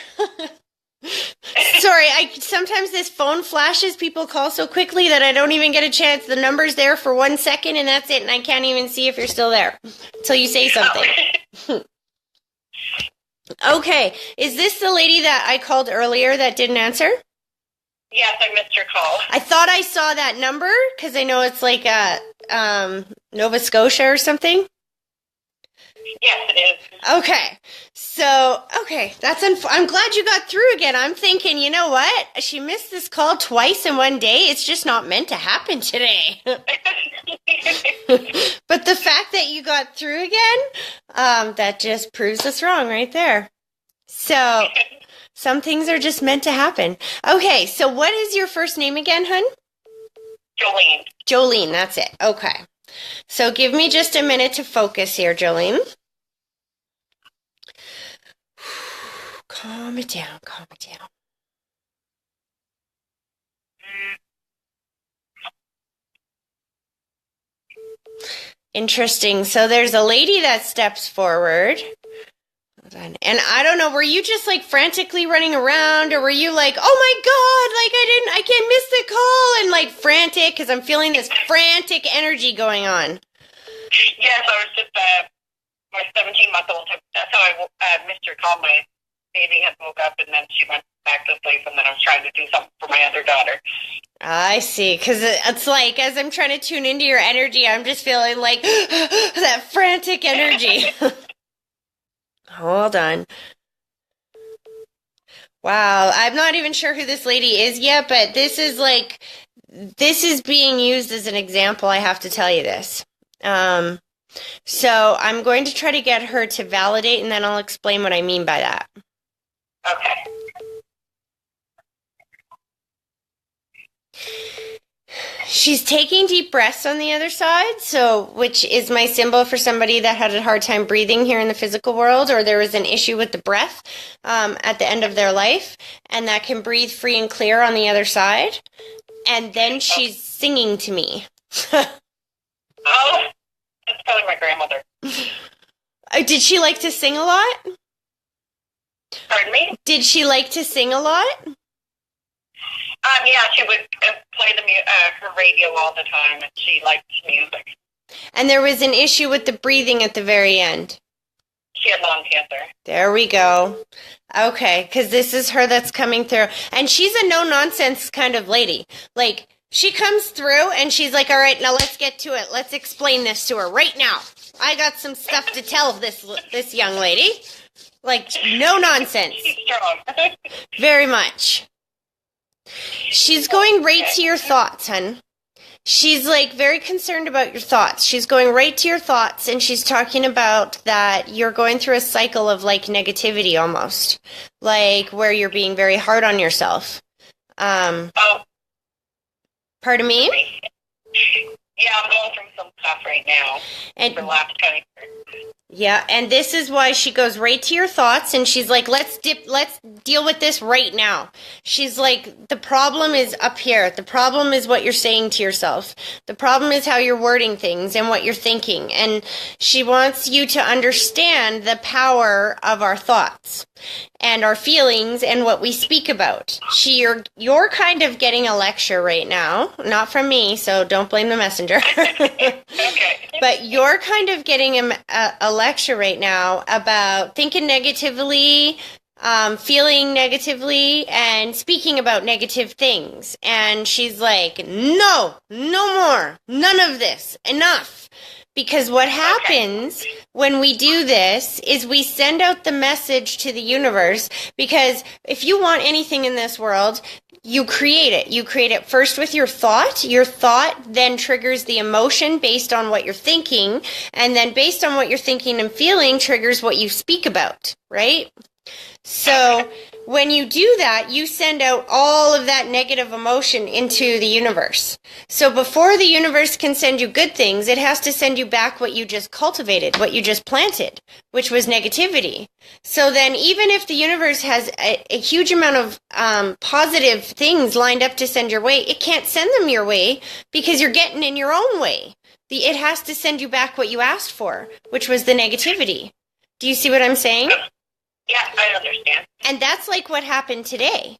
Sorry, sometimes this phone flashes. People call so quickly that I don't even get a chance. The number's there for 1 second, and that's it, and I can't even see if you're still there until you say something. Okay, is this the lady that I called earlier that didn't answer? Yes, I missed your call. I thought I saw that number because I know it's like Nova Scotia or something. Yes, it is. Okay, so I'm glad you got through again. I'm thinking, you know what? She missed this call twice in one day. It's just not meant to happen today. But the fact that you got through again, that just proves us wrong right there. So some things are just meant to happen. Okay, so what is your first name again, hun? Jolene. Jolene, that's it. Okay. So give me just a minute to focus here, Jolene. Calm it down, calm it down. Interesting. So there's a lady that steps forward. Hold on. And I don't know, were you just like frantically running around, or were you like, oh my God, like I can't miss the call, and like frantic, because I'm feeling this frantic energy going on. Yes, I was just, my 17-month-old, that's how I missed your call. My baby had woke up, and then she went back to sleep, and then I was trying to do something for my other daughter. I see, because it's like, as I'm trying to tune into your energy, I'm just feeling like that frantic energy. Hold on. Wow, I'm not even sure who this lady is yet, but this is being used as an example. I have to tell you this. So I'm going to try to get her to validate, and then I'll explain what I mean by that. Okay. She's taking deep breaths on the other side, which is my symbol for somebody that had a hard time breathing here in the physical world, or there was an issue with the breath at the end of their life, and that can breathe free and clear on the other side. And then she's singing to me. Oh, that's probably my grandmother. Did she like to sing a lot? Pardon me? Did she like to sing a lot? Yeah, she would play her radio all the time, and she liked music. And there was an issue with the breathing at the very end. She had lung cancer. There we go. Okay, because this is her that's coming through. And she's a no-nonsense kind of lady. Like, she comes through, and she's like, all right, now let's get to it. Let's explain this to her right now. I got some stuff to tell this young lady. Like, no nonsense. She's strong. Very much. She's going right to your thoughts, hun. She's like very concerned about your thoughts. She's going right to your thoughts, and she's talking about that you're going through a cycle of like negativity almost, like where you're being very hard on yourself. Pardon me? Yeah, I'm going through some stuff right now. And for the last 20 years. Yeah, and this is why she goes right to your thoughts, and she's like, let's deal with this right now. She's like, the problem is up here. The problem is what you're saying to yourself. The problem is how you're wording things and what you're thinking. And she wants you to understand the power of our thoughts and our feelings and what we speak about. You're kind of getting a lecture right now, not from me, so don't blame the messenger. Okay. But you're kind of getting a lecture right now about thinking negatively, feeling negatively, and speaking about negative things. And she's like, no more, none of this, enough. Because what happens when we do this is we send out the message to the universe, because if you want anything in this world, you create it. You create it first with your thought. Your thought then triggers the emotion based on what you're thinking, and then based on what you're thinking and feeling triggers what you speak about, right? So when you do that, you send out all of that negative emotion into the universe. So before the universe can send you good things, it has to send you back what you just cultivated, what you just planted, which was negativity. So then even if the universe has a huge amount of positive things lined up to send your way, it can't send them your way because you're getting in your own way. It has to send you back what you asked for, which was the negativity. Do you see what I'm saying? Yeah, I understand. And that's like what happened today.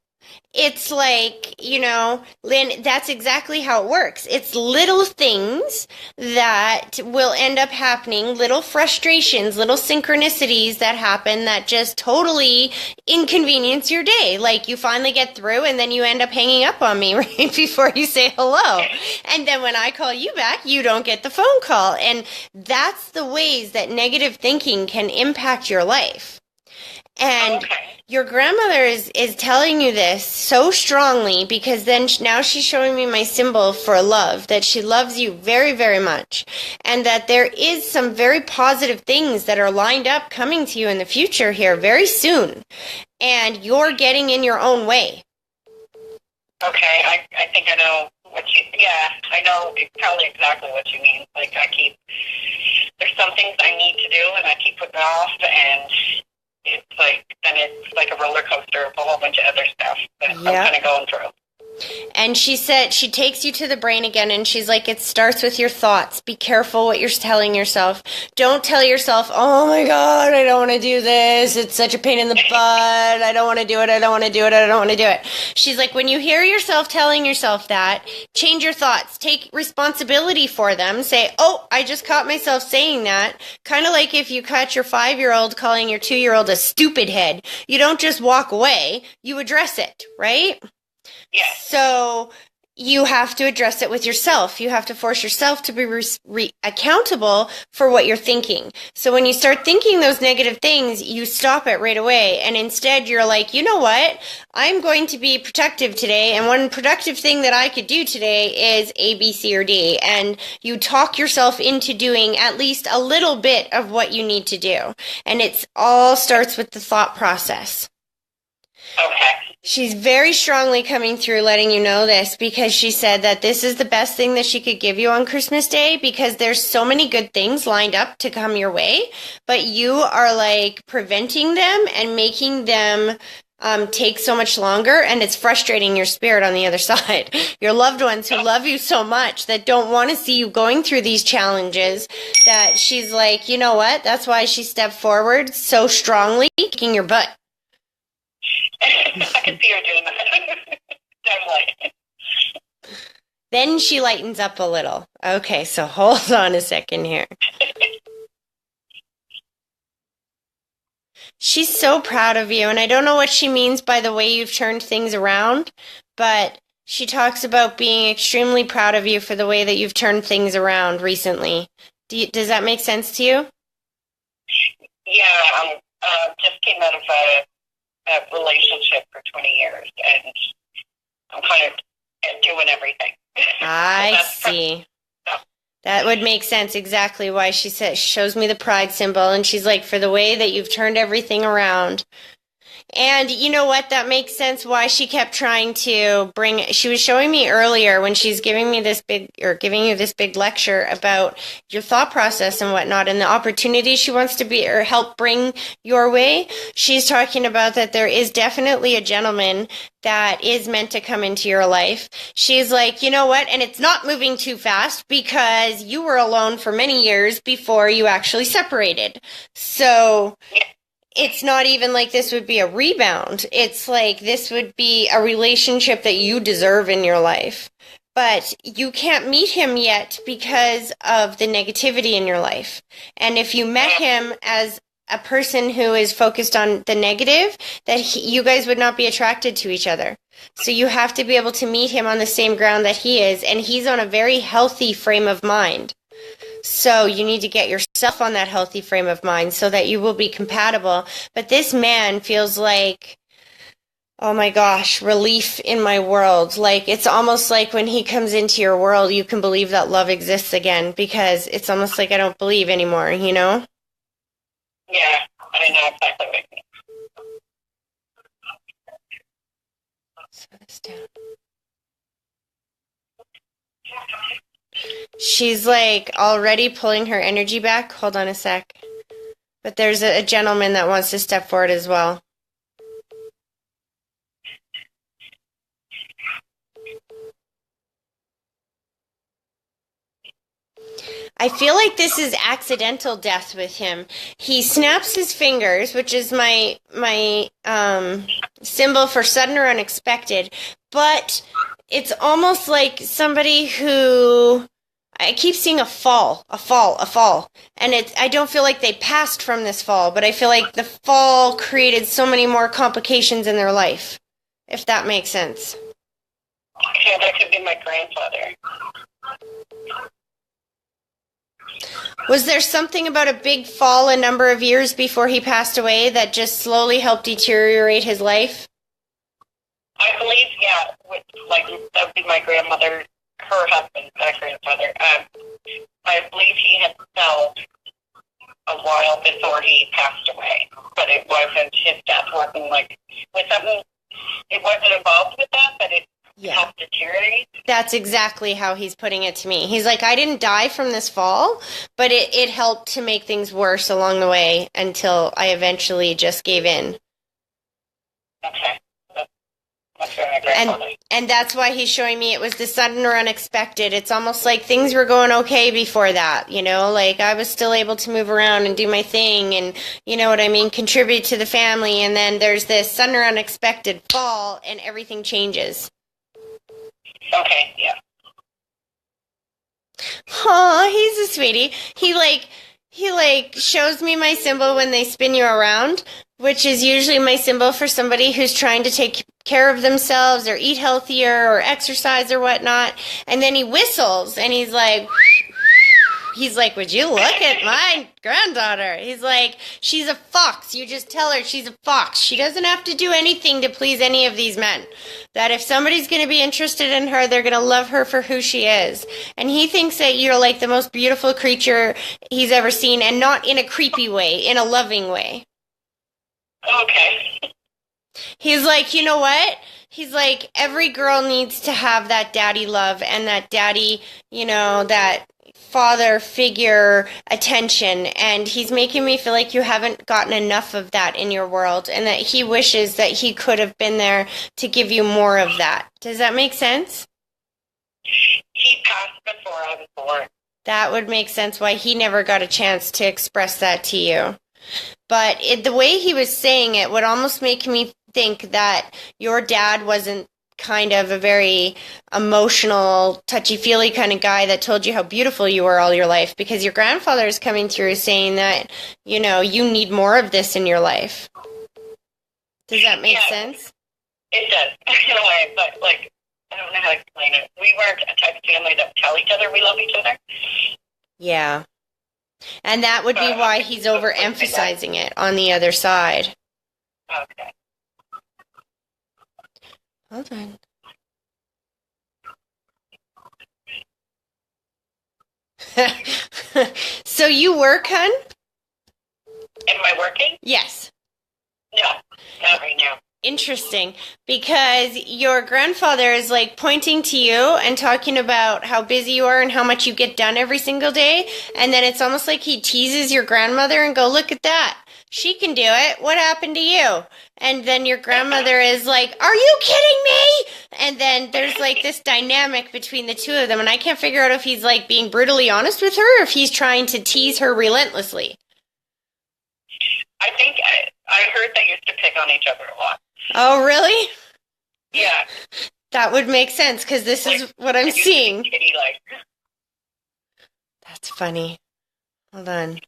It's like, Lynn, that's exactly how it works. It's little things that will end up happening, little frustrations, little synchronicities that happen that just totally inconvenience your day. Like you finally get through and then you end up hanging up on me right before you say hello. And then when I call you back, you don't get the phone call. And that's the ways that negative thinking can impact your life. And your grandmother is telling you this so strongly because then now she's showing me my symbol for love, that she loves you very, very much, and that there is some very positive things that are lined up coming to you in the future here very soon, and you're getting in your own way. Okay, I think I know I know probably exactly what you mean. Like there's some things I need to do and I keep putting off, and it's like a roller coaster of a whole bunch of other stuff that I'm kind of going through. And she said, she takes you to the brain again, and she's like, it starts with your thoughts. Be careful what you're telling yourself. Don't tell yourself, oh my God, I don't want to do this. It's such a pain in the butt. I don't want to do it. I don't want to do it. I don't want to do it. She's like, when you hear yourself telling yourself that, change your thoughts. Take responsibility for them. Say, oh, I just caught myself saying that. Kind of like if you caught your 5-year-old calling your 2-year-old a stupid head. You don't just walk away. You address it, right? Yes. So you have to address it with yourself. You have to force yourself to be accountable for what you're thinking. So when you start thinking those negative things, you stop it right away. And instead you're like, you know what? I'm going to be productive today. And one productive thing that I could do today is A, B, C, or D. And you talk yourself into doing at least a little bit of what you need to do. And it's all starts with the thought process. Okay. She's very strongly coming through letting you know this because she said that this is the best thing that she could give you on Christmas Day because there's so many good things lined up to come your way, but you are like preventing them and making them take so much longer, and it's frustrating your spirit on the other side. Your loved ones who love you so much that don't want to see you going through these challenges, that she's like, you know what? That's why she stepped forward so strongly, kicking your butt. I can see her doing that. Definitely. Then she lightens up a little. Okay, so hold on a second here. She's so proud of you, and I don't know what she means by the way you've turned things around, but she talks about being extremely proud of you for the way that you've turned things around recently. Does that make sense to you? Yeah, just came out of a relationship for 20 years, and I'm kind of doing everything. I see. That would make sense exactly why she shows me the pride symbol, and she's like, for the way that you've turned everything around. And you know what? That makes sense why she kept trying to she was showing me earlier when she's giving you this big lecture about your thought process and whatnot and the opportunities she wants to help bring your way. She's talking about that there is definitely a gentleman that is meant to come into your life. She's like, you know what? And it's not moving too fast because you were alone for many years before you actually separated. So it's not even like this would be a rebound. It's like this would be a relationship that you deserve in your life. But you can't meet him yet because of the negativity in your life. And if you met him as a person who is focused on the negative, that you guys would not be attracted to each other. So you have to be able to meet him on the same ground that he is. And he's on a very healthy frame of mind. So you need to get yourself on that healthy frame of mind so that you will be compatible. But this man feels like, oh my gosh, relief in my world. Like it's almost like when he comes into your world, you can believe that love exists again because it's almost like I don't believe anymore, you know? Yeah, I know exactly what you mean. Slow this down. She's like already pulling her energy back. Hold on a sec. But there's a gentleman that wants to step forward as well. I feel like this is accidental death with him. He snaps his fingers, which is my symbol for sudden or unexpected, but it's almost like somebody who I keep seeing a fall. And I don't feel like they passed from this fall, but I feel like the fall created so many more complications in their life, if that makes sense. Okay, that could be my grandfather. Was there something about a big fall a number of years before he passed away that just slowly helped deteriorate his life? I believe, yeah, that would be my grandmother, her husband, my grandfather. I believe he had fell a while before he passed away, but it wasn't, his death wasn't with something, it wasn't involved with that, but it helped deteriorate. That's exactly how he's putting it to me. He's like, I didn't die from this fall, but it helped to make things worse along the way until I eventually just gave in. Okay. And that's why he's showing me it was the sudden or unexpected. It's almost like things were going okay before that, like I was still able to move around and do my thing and, you know what I mean, contribute to the family. And then there's this sudden or unexpected fall and everything changes. Okay, yeah. Aw, he's a sweetie. He shows me my symbol when they spin you around, which is usually my symbol for somebody who's trying to take care of themselves or eat healthier or exercise or whatnot. And then he whistles and he's like, would you look at my granddaughter? He's like, she's a fox. You just tell her she's a fox. She doesn't have to do anything to please any of these men. That if somebody's going to be interested in her, they're going to love her for who she is. And he thinks that you're like the most beautiful creature he's ever seen, and not in a creepy way, in a loving way. Okay. He's like, you know what? He's like, every girl needs to have that daddy love and that daddy, that father figure attention, and he's making me feel like you haven't gotten enough of that in your world, and that he wishes that he could have been there to give you more of that. Does that make sense? He passed before I was born. That would make sense why he never got a chance to express that to you. But the way he was saying it would almost make me think that your dad wasn't kind of a very emotional, touchy-feely kind of guy that told you how beautiful you were all your life, because your grandfather is coming through saying that, you need more of this in your life. Does that make sense? It does, in a way, but, I don't know how to explain it. We weren't a type of family that tell each other we love each other. Yeah. And that would be why he's overemphasizing it on the other side. Okay. Hold on. So you work, hun? Am I working? Yes. No, not right now. Interesting, because your grandfather is pointing to you and talking about how busy you are and how much you get done every single day, and then it's almost like he teases your grandmother and go, look at that. She can do it. What happened to you? And then your grandmother is like, are you kidding me? And then there's this dynamic between the two of them. And I can't figure out if he's being brutally honest with her or if he's trying to tease her relentlessly. I think I heard they used to pick on each other a lot. Oh, really? Yeah. That would make sense because this is what I'm seeing. Kitty-like. That's funny. Hold on.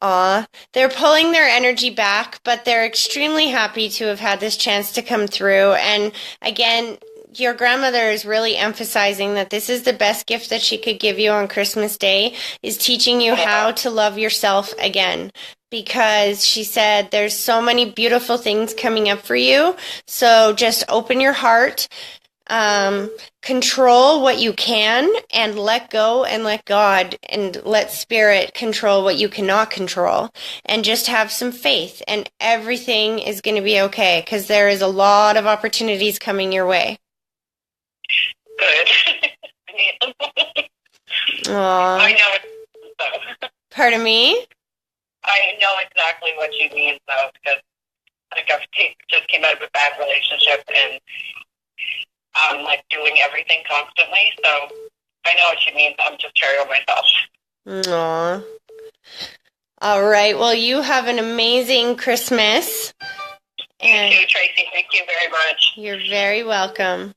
Aw, they're pulling their energy back, but they're extremely happy to have had this chance to come through. And again, your grandmother is really emphasizing that this is the best gift that she could give you on Christmas Day, is teaching you how to love yourself again. Because she said there's so many beautiful things coming up for you. So just open your heart. Control what you can and let go and let God and let spirit control what you cannot control, and just have some faith and everything is going to be okay, because there is a lot of opportunities coming your way. Good. Aww. I know it. Pardon me? I know exactly what you mean, though, because I just came out of a bad relationship, and like doing everything constantly. So I know what she means. I'm just terrible myself. Aww. All right. Well, you have an amazing Christmas. You too, Tracy. Thank you very much. You're very welcome.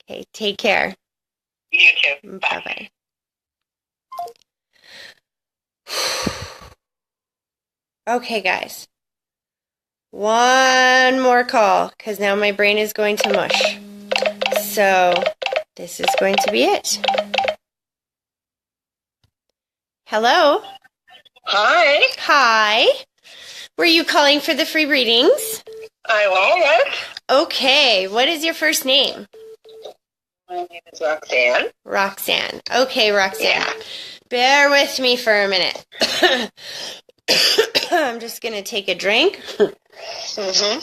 Okay, take care. You too. Bye. Bye-bye. Okay, guys. One more call, because now my brain is going to mush. So, this is going to be it. Hello? Hi. Hi. Were you calling for the free readings? I was. Okay, what is your first name? My name is Roxanne. Roxanne. Okay, Roxanne. Yeah. Bear with me for a minute. I'm just going to take a drink. Mm-hmm.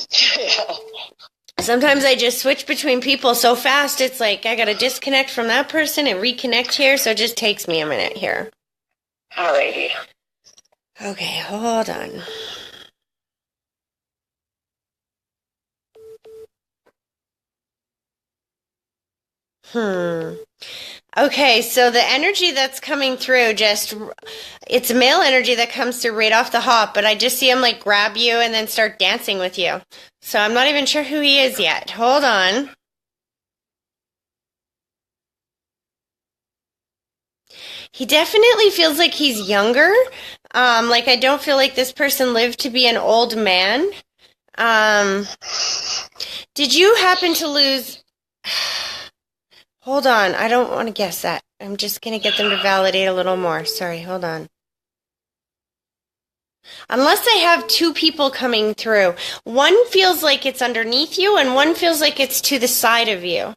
Sometimes I just switch between people so fast, it's like I got to disconnect from that person and reconnect here, so it just takes me a minute here. Alrighty. Okay, hold on. Okay, so the energy that's coming through it's male energy that comes through right off the hop, but I just see him like grab you and then start dancing with you. So I'm not even sure who he is yet. Hold on. He definitely feels like he's younger. Like I don't feel like this person lived to be an old man. Did you happen to lose... Hold on, I don't want to guess that. I'm just going to get them to validate a little more. Sorry, hold on. Unless I have two people coming through. One feels like it's underneath you, and one feels like it's to the side of you.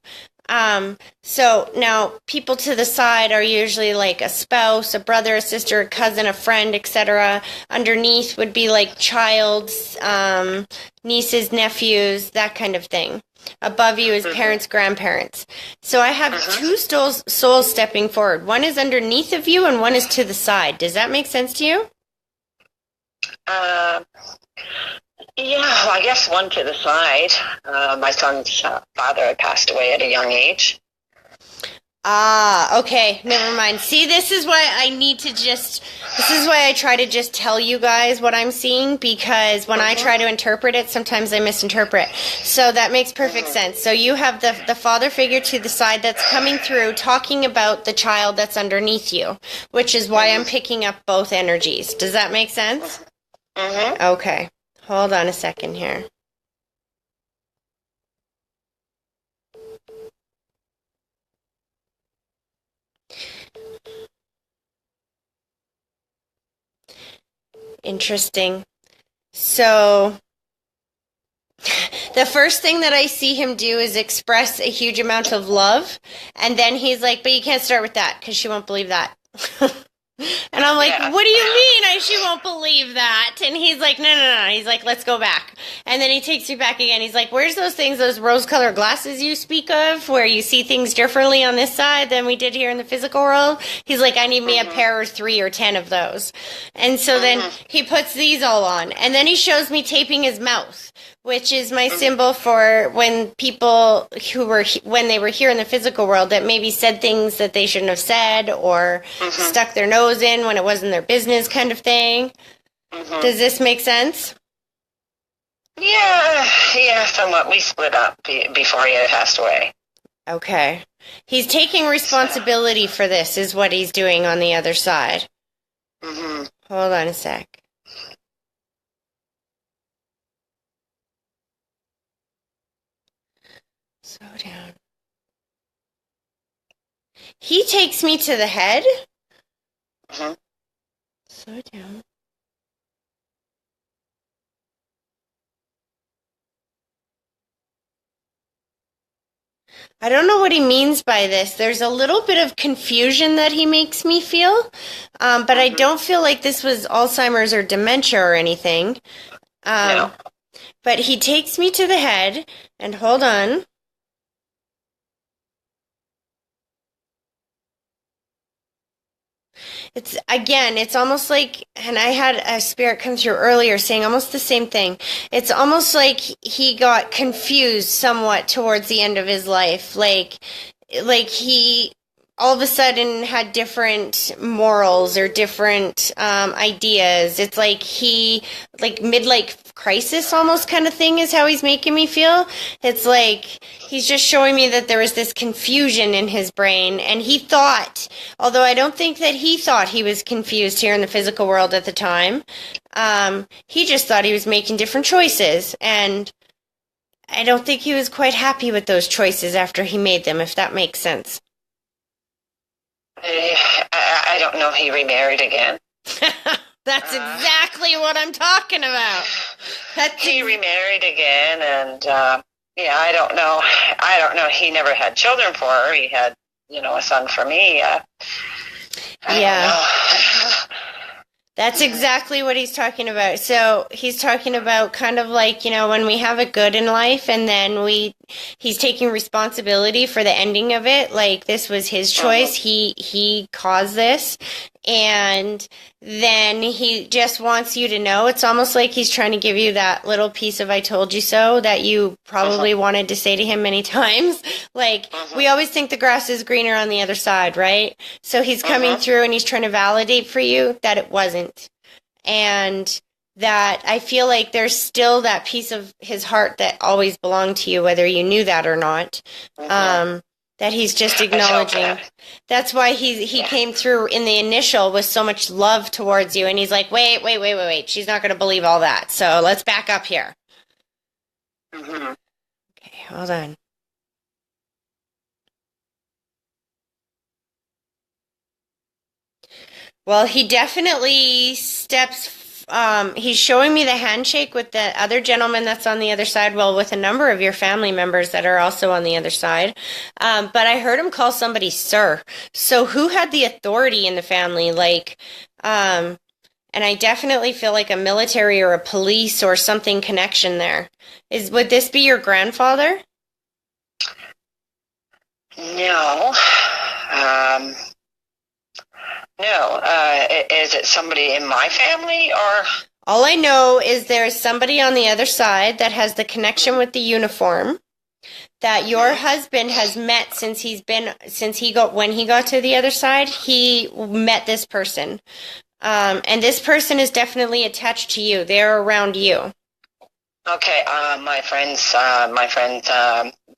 So now people to the side are usually like a spouse, a brother, a sister, a cousin, a friend, etc. Underneath would be like child's, nieces, nephews, that kind of thing. Above you is parents, grandparents. So I have two souls stepping forward. One is underneath of you and one is to the side. Does that make sense to you? Yeah, well, I guess one to the side. My son's father had passed away at a young age. Ah, okay, never mind. See, this is why I try to just tell you guys what I'm seeing, because when I try to interpret it, sometimes I misinterpret. So that makes perfect sense. So you have the father figure to the side that's coming through, talking about the child that's underneath you, which is why I'm picking up both energies. Does that make sense? Okay, hold on a second here. Interesting. So the first thing that I see him do is express a huge amount of love, and then he's like, but you can't start with that because she won't believe that. And I'm like, what do you mean she won't believe that? And he's like, no. He's like, let's go back. And then he takes me back again. He's like, where's those things, those rose-colored glasses you speak of, where you see things differently on this side than we did here in the physical world? He's like, I need me a pair or 3 or 10 of those. And so then he puts these all on. And then he shows me taping his mouth, which is my symbol for when people when they were here in the physical world that maybe said things that they shouldn't have said, or stuck their nose in when it wasn't their business, kind of thing. Does this make sense? Yeah, somewhat. We split up before he had passed away. Okay. He's taking responsibility for this, is what he's doing on the other side. Hold on a sec. Slow down. He takes me to the head. Slow down. I don't know what he means by this. There's a little bit of confusion that he makes me feel, but I don't feel like this was Alzheimer's or dementia or anything. No. But he takes me to the head, and hold on. It's almost like, and I had a spirit come through earlier saying almost the same thing. It's almost like he got confused somewhat towards the end of his life. Like he all of a sudden had different morals or different ideas. It's like midlife crisis almost kind of thing is how he's making me feel. It's like he's just showing me that there was this confusion in his brain, and he thought, although I don't think that he thought he was confused here in the physical world at the time, he just thought he was making different choices, and I don't think he was quite happy with those choices after he made them, if that makes sense. I don't know. He remarried again. That's exactly what I'm talking about. He remarried again, and I don't know. He never had children for her. He had, a son for me. I don't know. That's exactly what he's talking about. So he's talking about kind of like, when we have it good in life and then he's taking responsibility for the ending of it. Like this was his choice. He caused this. And then he just wants you to know. It's almost like he's trying to give you that little piece of I told you so that you probably wanted to say to him many times. Like, we always think the grass is greener on the other side, right? So he's coming through and he's trying to validate for you that it wasn't. And that I feel like there's still that piece of his heart that always belonged to you, whether you knew that or not. That he's just acknowledging. That's why he came through in the initial with so much love towards you. And he's like, wait. She's not going to believe all that. So let's back up here. Okay, hold on. Well, he definitely steps. He's showing me the handshake with the other gentleman that's on the other side. Well, with a number of your family members that are also on the other side. But I heard him call somebody sir. So who had the authority in the family? And I definitely feel like a military or a police or something connection there. Would this be your grandfather? No. No. Is it somebody in my family or? All I know is there's somebody on the other side that has the connection with the uniform that your husband has met when he got to the other side. He met this person, and this person is definitely attached to you. They're around you. Okay. My friend's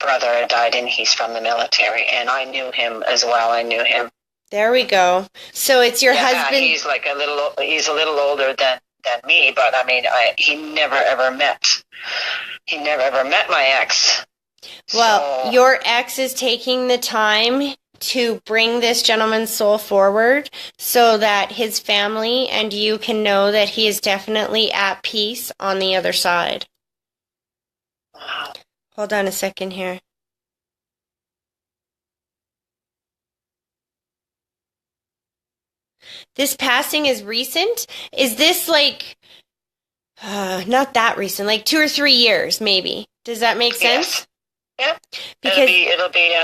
brother died, and he's from the military, and I knew him as well. I knew him. There we go. So it's your husband. He's a little older than me, but I mean, he never ever met my ex. Well, your ex is taking the time to bring this gentleman's soul forward so that his family and you can know that he is definitely at peace on the other side. Wow. Hold on a second here. This passing is recent? Is this not that recent, like 2 or 3 years maybe? Does that make sense? Yes. Yeah. Because it'll be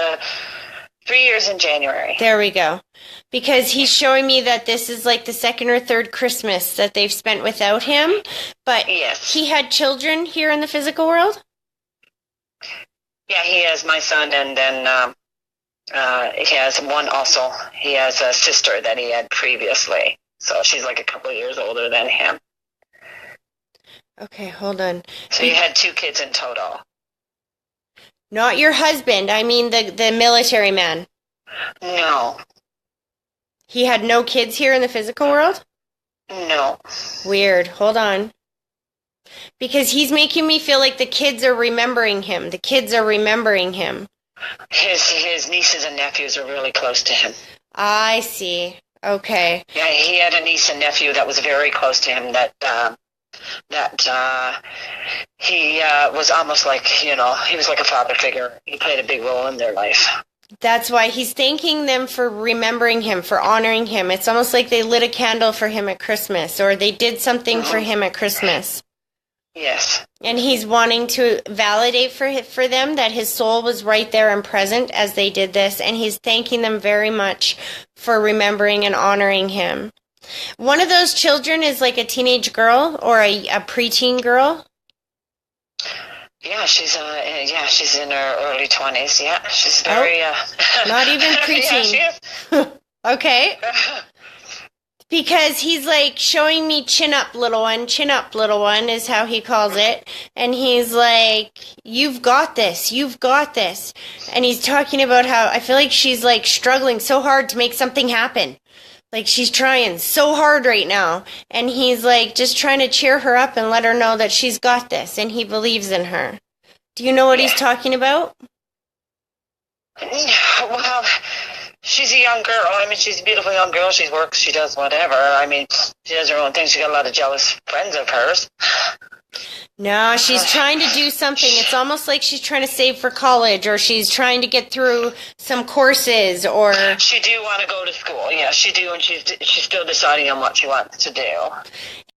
3 years in January. There we go. Because he's showing me that this is like the second or third Christmas that they've spent without him. But he had children here in the physical world? Yeah, he has my son, and then he has one also. He has a sister that he had previously. So she's like a couple of years older than him. Okay, hold on. So you had 2 kids in total. Not your husband. I mean the military man. No. He had no kids here in the physical world? No. Weird. Hold on. Because he's making me feel like the kids are remembering him. The kids are remembering him. His nieces and nephews are really close to him. I see. Okay. Yeah, he had a niece and nephew that was very close to him that he was almost like, he was like a father figure. He played a big role in their life. That's why he's thanking them for remembering him, for honoring him. It's almost like they lit a candle for him at Christmas, or they did something for him at Christmas. Yes. And he's wanting to validate for them that his soul was right there and present as they did this, and he's thanking them very much for remembering and honoring him. One of those children is like a teenage girl or a preteen girl. Yeah, she's in her early 20s. Yeah, she's very not even preteen. Yeah, she is. Okay. Because he's like showing me chin up little one is how he calls it. And he's like, you've got this. And he's talking about how I feel like she's like struggling so hard to make something happen. Like she's trying so hard right now. And he's like just trying to cheer her up and let her know that she's got this and he believes in her. Do you know what he's talking about? Well, she's a young girl. I mean, she's a beautiful young girl. She works, she does whatever. I mean, she does her own thing. She got a lot of jealous friends of hers. No, she's trying to do something. It's almost like she's trying to save for college, or she's trying to get through some courses, or... She do want to go to school. Yeah, she do, and she's still deciding on what she wants to do.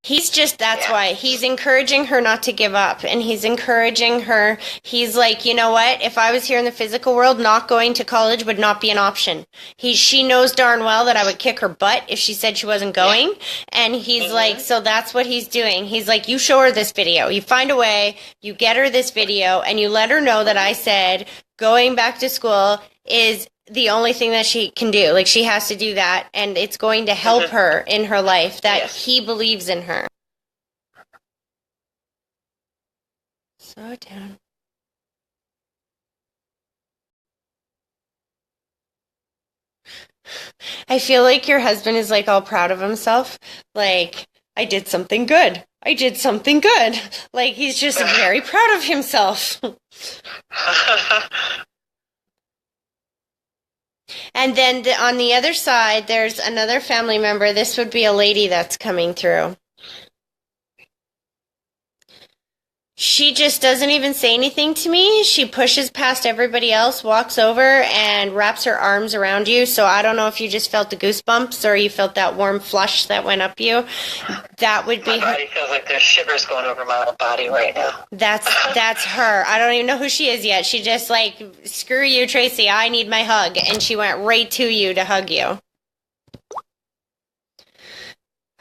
He's just, that's why. He's encouraging her not to give up, and he's encouraging her. He's like, you know what? If I was here in the physical world, not going to college would not be an option. She knows darn well that I would kick her butt if she said she wasn't going, and he's like, so that's what he's doing. He's like, you show her this video. You find a way, you get her this video, and you let her know that I said going back to school is the only thing that she can do. Like, she has to do that, and it's going to help her in her life, that he believes in her. Slow down. I feel like your husband is like all proud of himself. Like, I did something good. Like, he's just very proud of himself. And then on the other side, there's another family member. This would be a lady that's coming through. She just doesn't even say anything to me. She pushes past everybody else, walks over, and wraps her arms around you. So I don't know if you just felt the goosebumps or you felt that warm flush that went up you. That would be my body feels like there's shivers going over my whole body right now. That's her. I don't even know who she is yet. She just like, screw you, Tracy, I need my hug. And she went right to you to hug you.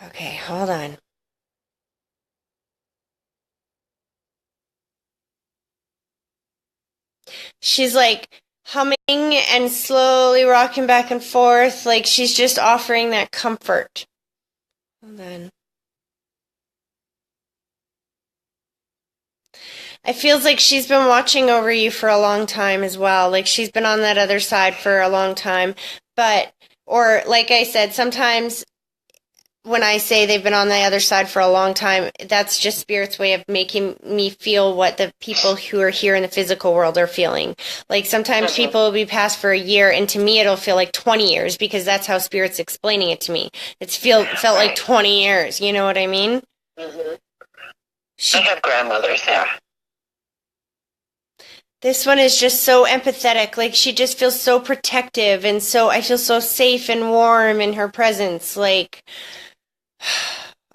Okay, hold on. She's like humming and slowly rocking back and forth, like she's just offering that comfort. Hold on. It feels like she's been watching over you for a long time as well. Like she's been on that other side for a long time. Or like I said, sometimes when I say they've been on the other side for a long time, that's just Spirit's way of making me feel what the people who are here in the physical world are feeling. Like sometimes people will be passed for a year, and to me it'll feel like 20 years because that's how Spirit's explaining it to me. It's felt like 20 years. You know what I mean? Mm-hmm. I have grandmothers there. This one is just so empathetic. Like she just feels so protective, and so I feel so safe and warm in her presence. Like,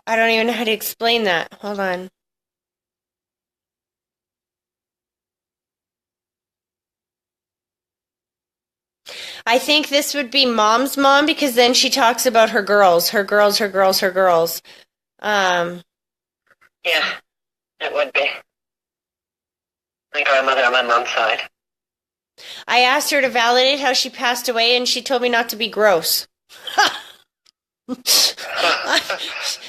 I don't even know how to explain that. Hold on. I think this would be Mom's mom because then she talks about her girls. Yeah, it would be. My grandmother on my mom's side. I asked her to validate how she passed away, and she told me not to be gross.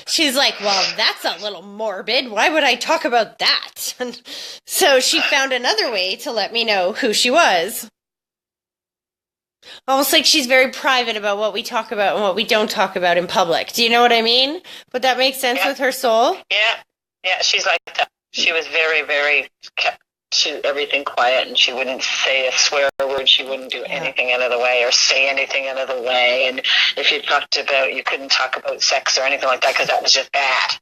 She's like, well, that's a little morbid. Why would I talk about that? And so she found another way to let me know who she was. Almost like she's very private about what we talk about and what we don't talk about in public. Do you know what I mean? Would that make sense with her soul? Yeah, she's like that. She was very, very kept to everything quiet, and she wouldn't say a swear word. She wouldn't do anything out of the way or say anything out of the way. And if you couldn't talk about sex or anything like that because that was just bad.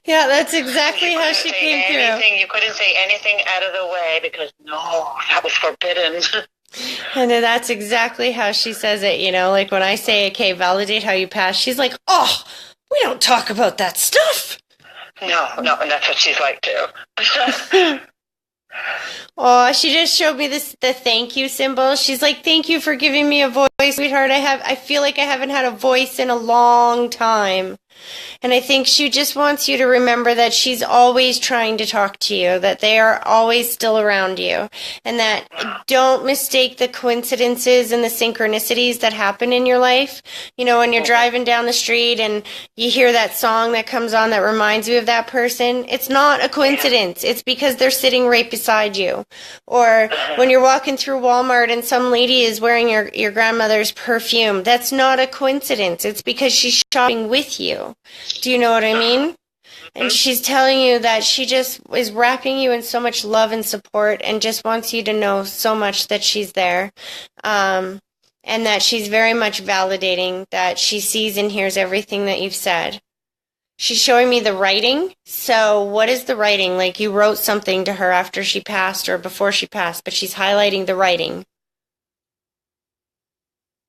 Yeah, that's exactly how she came through. You couldn't say anything out of the way because, no, that was forbidden. And that's exactly how she says it, you know, like when I say, okay, validate how you pass, she's like, oh, we don't talk about that stuff. No, and that's what she's like too. Oh, she just showed me the thank you symbol. She's like, "Thank you for giving me a voice, sweetheart. I feel like I haven't had a voice in a long time." And I think she just wants you to remember that she's always trying to talk to you, that they are always still around you, and that don't mistake the coincidences and the synchronicities that happen in your life. You know, when you're driving down the street and you hear that song that comes on that reminds you of that person, it's not a coincidence. It's because they're sitting right beside you. Or when you're walking through Walmart and some lady is wearing your grandmother's perfume, that's not a coincidence. It's because she's shopping with you. Do you know what I mean? And she's telling you that she just is wrapping you in so much love and support and just wants you to know so much that she's there. And that she's very much validating that she sees and hears everything that you've said. She's showing me the writing. So what is the writing? Like you wrote something to her after she passed or before she passed, but she's highlighting the writing.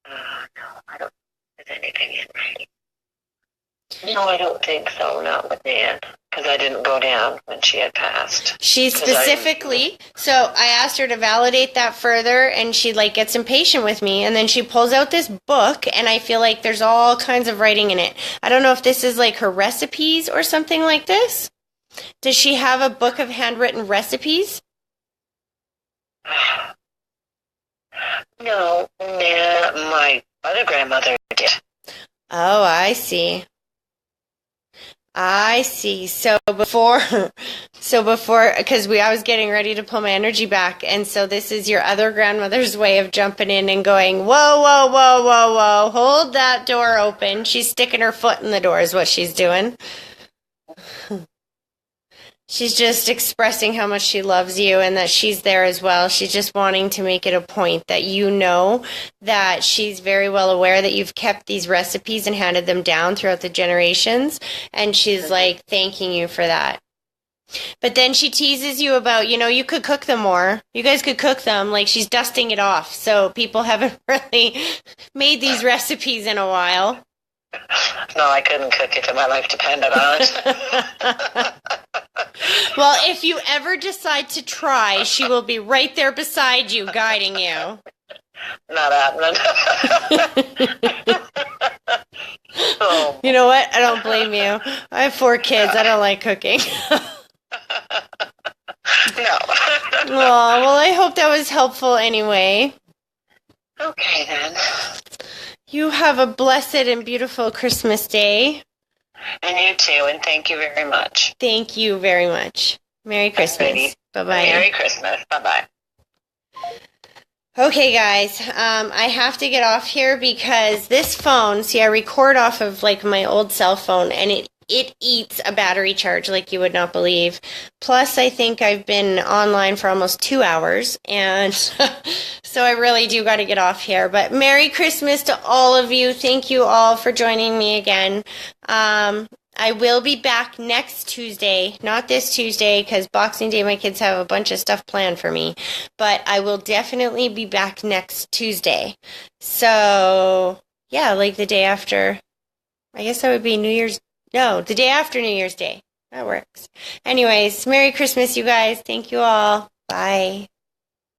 No, I don't think there's anything in writing. No, I don't think so. Not with Nan, because I didn't go down when she had passed. She specifically, so I asked her to validate that further, and she like gets impatient with me, and then she pulls out this book, and I feel like there's all kinds of writing in it. I don't know if this is like her recipes or something like this. Does she have a book of handwritten recipes? No, my other grandmother did. Oh, I see. I see. So before, because I was getting ready to pull my energy back, and so this is your other grandmother's way of jumping in and going, whoa, whoa, whoa, whoa, whoa, hold that door open. She's sticking her foot in the door is what she's doing. She's just expressing how much she loves you and that she's there as well. She's just wanting to make it a point that you know that she's very well aware that you've kept these recipes and handed them down throughout the generations. And she's like thanking you for that. But then she teases you about, you could cook them more. You guys could cook them. Like she's dusting it off. So people haven't really made these recipes in a while. No, I couldn't cook it if my life depended on it. Well, if you ever decide to try, she will be right there beside you, guiding you. Not happening. Oh. You know what? I don't blame you. I have 4 kids. I don't like cooking. No. Oh, well, I hope that was helpful anyway. Okay, then. You have a blessed and beautiful Christmas day. And you too, and thank you very much. Thank you very much. Merry Christmas. Bye-bye. Merry Christmas. Bye-bye. Okay, guys, I have to get off here because this phone, I record off of like my old cell phone, and it eats a battery charge like you would not believe. Plus, I think I've been online for almost 2 hours, and so I really do got to get off here. But Merry Christmas to all of you. Thank you all for joining me again. I will be back next Tuesday, not this Tuesday, because Boxing Day, my kids have a bunch of stuff planned for me. But I will definitely be back next Tuesday. So, yeah, like the day after. I guess that would be the day after New Year's Day. That works. Anyways, Merry Christmas, you guys. Thank you all. Bye.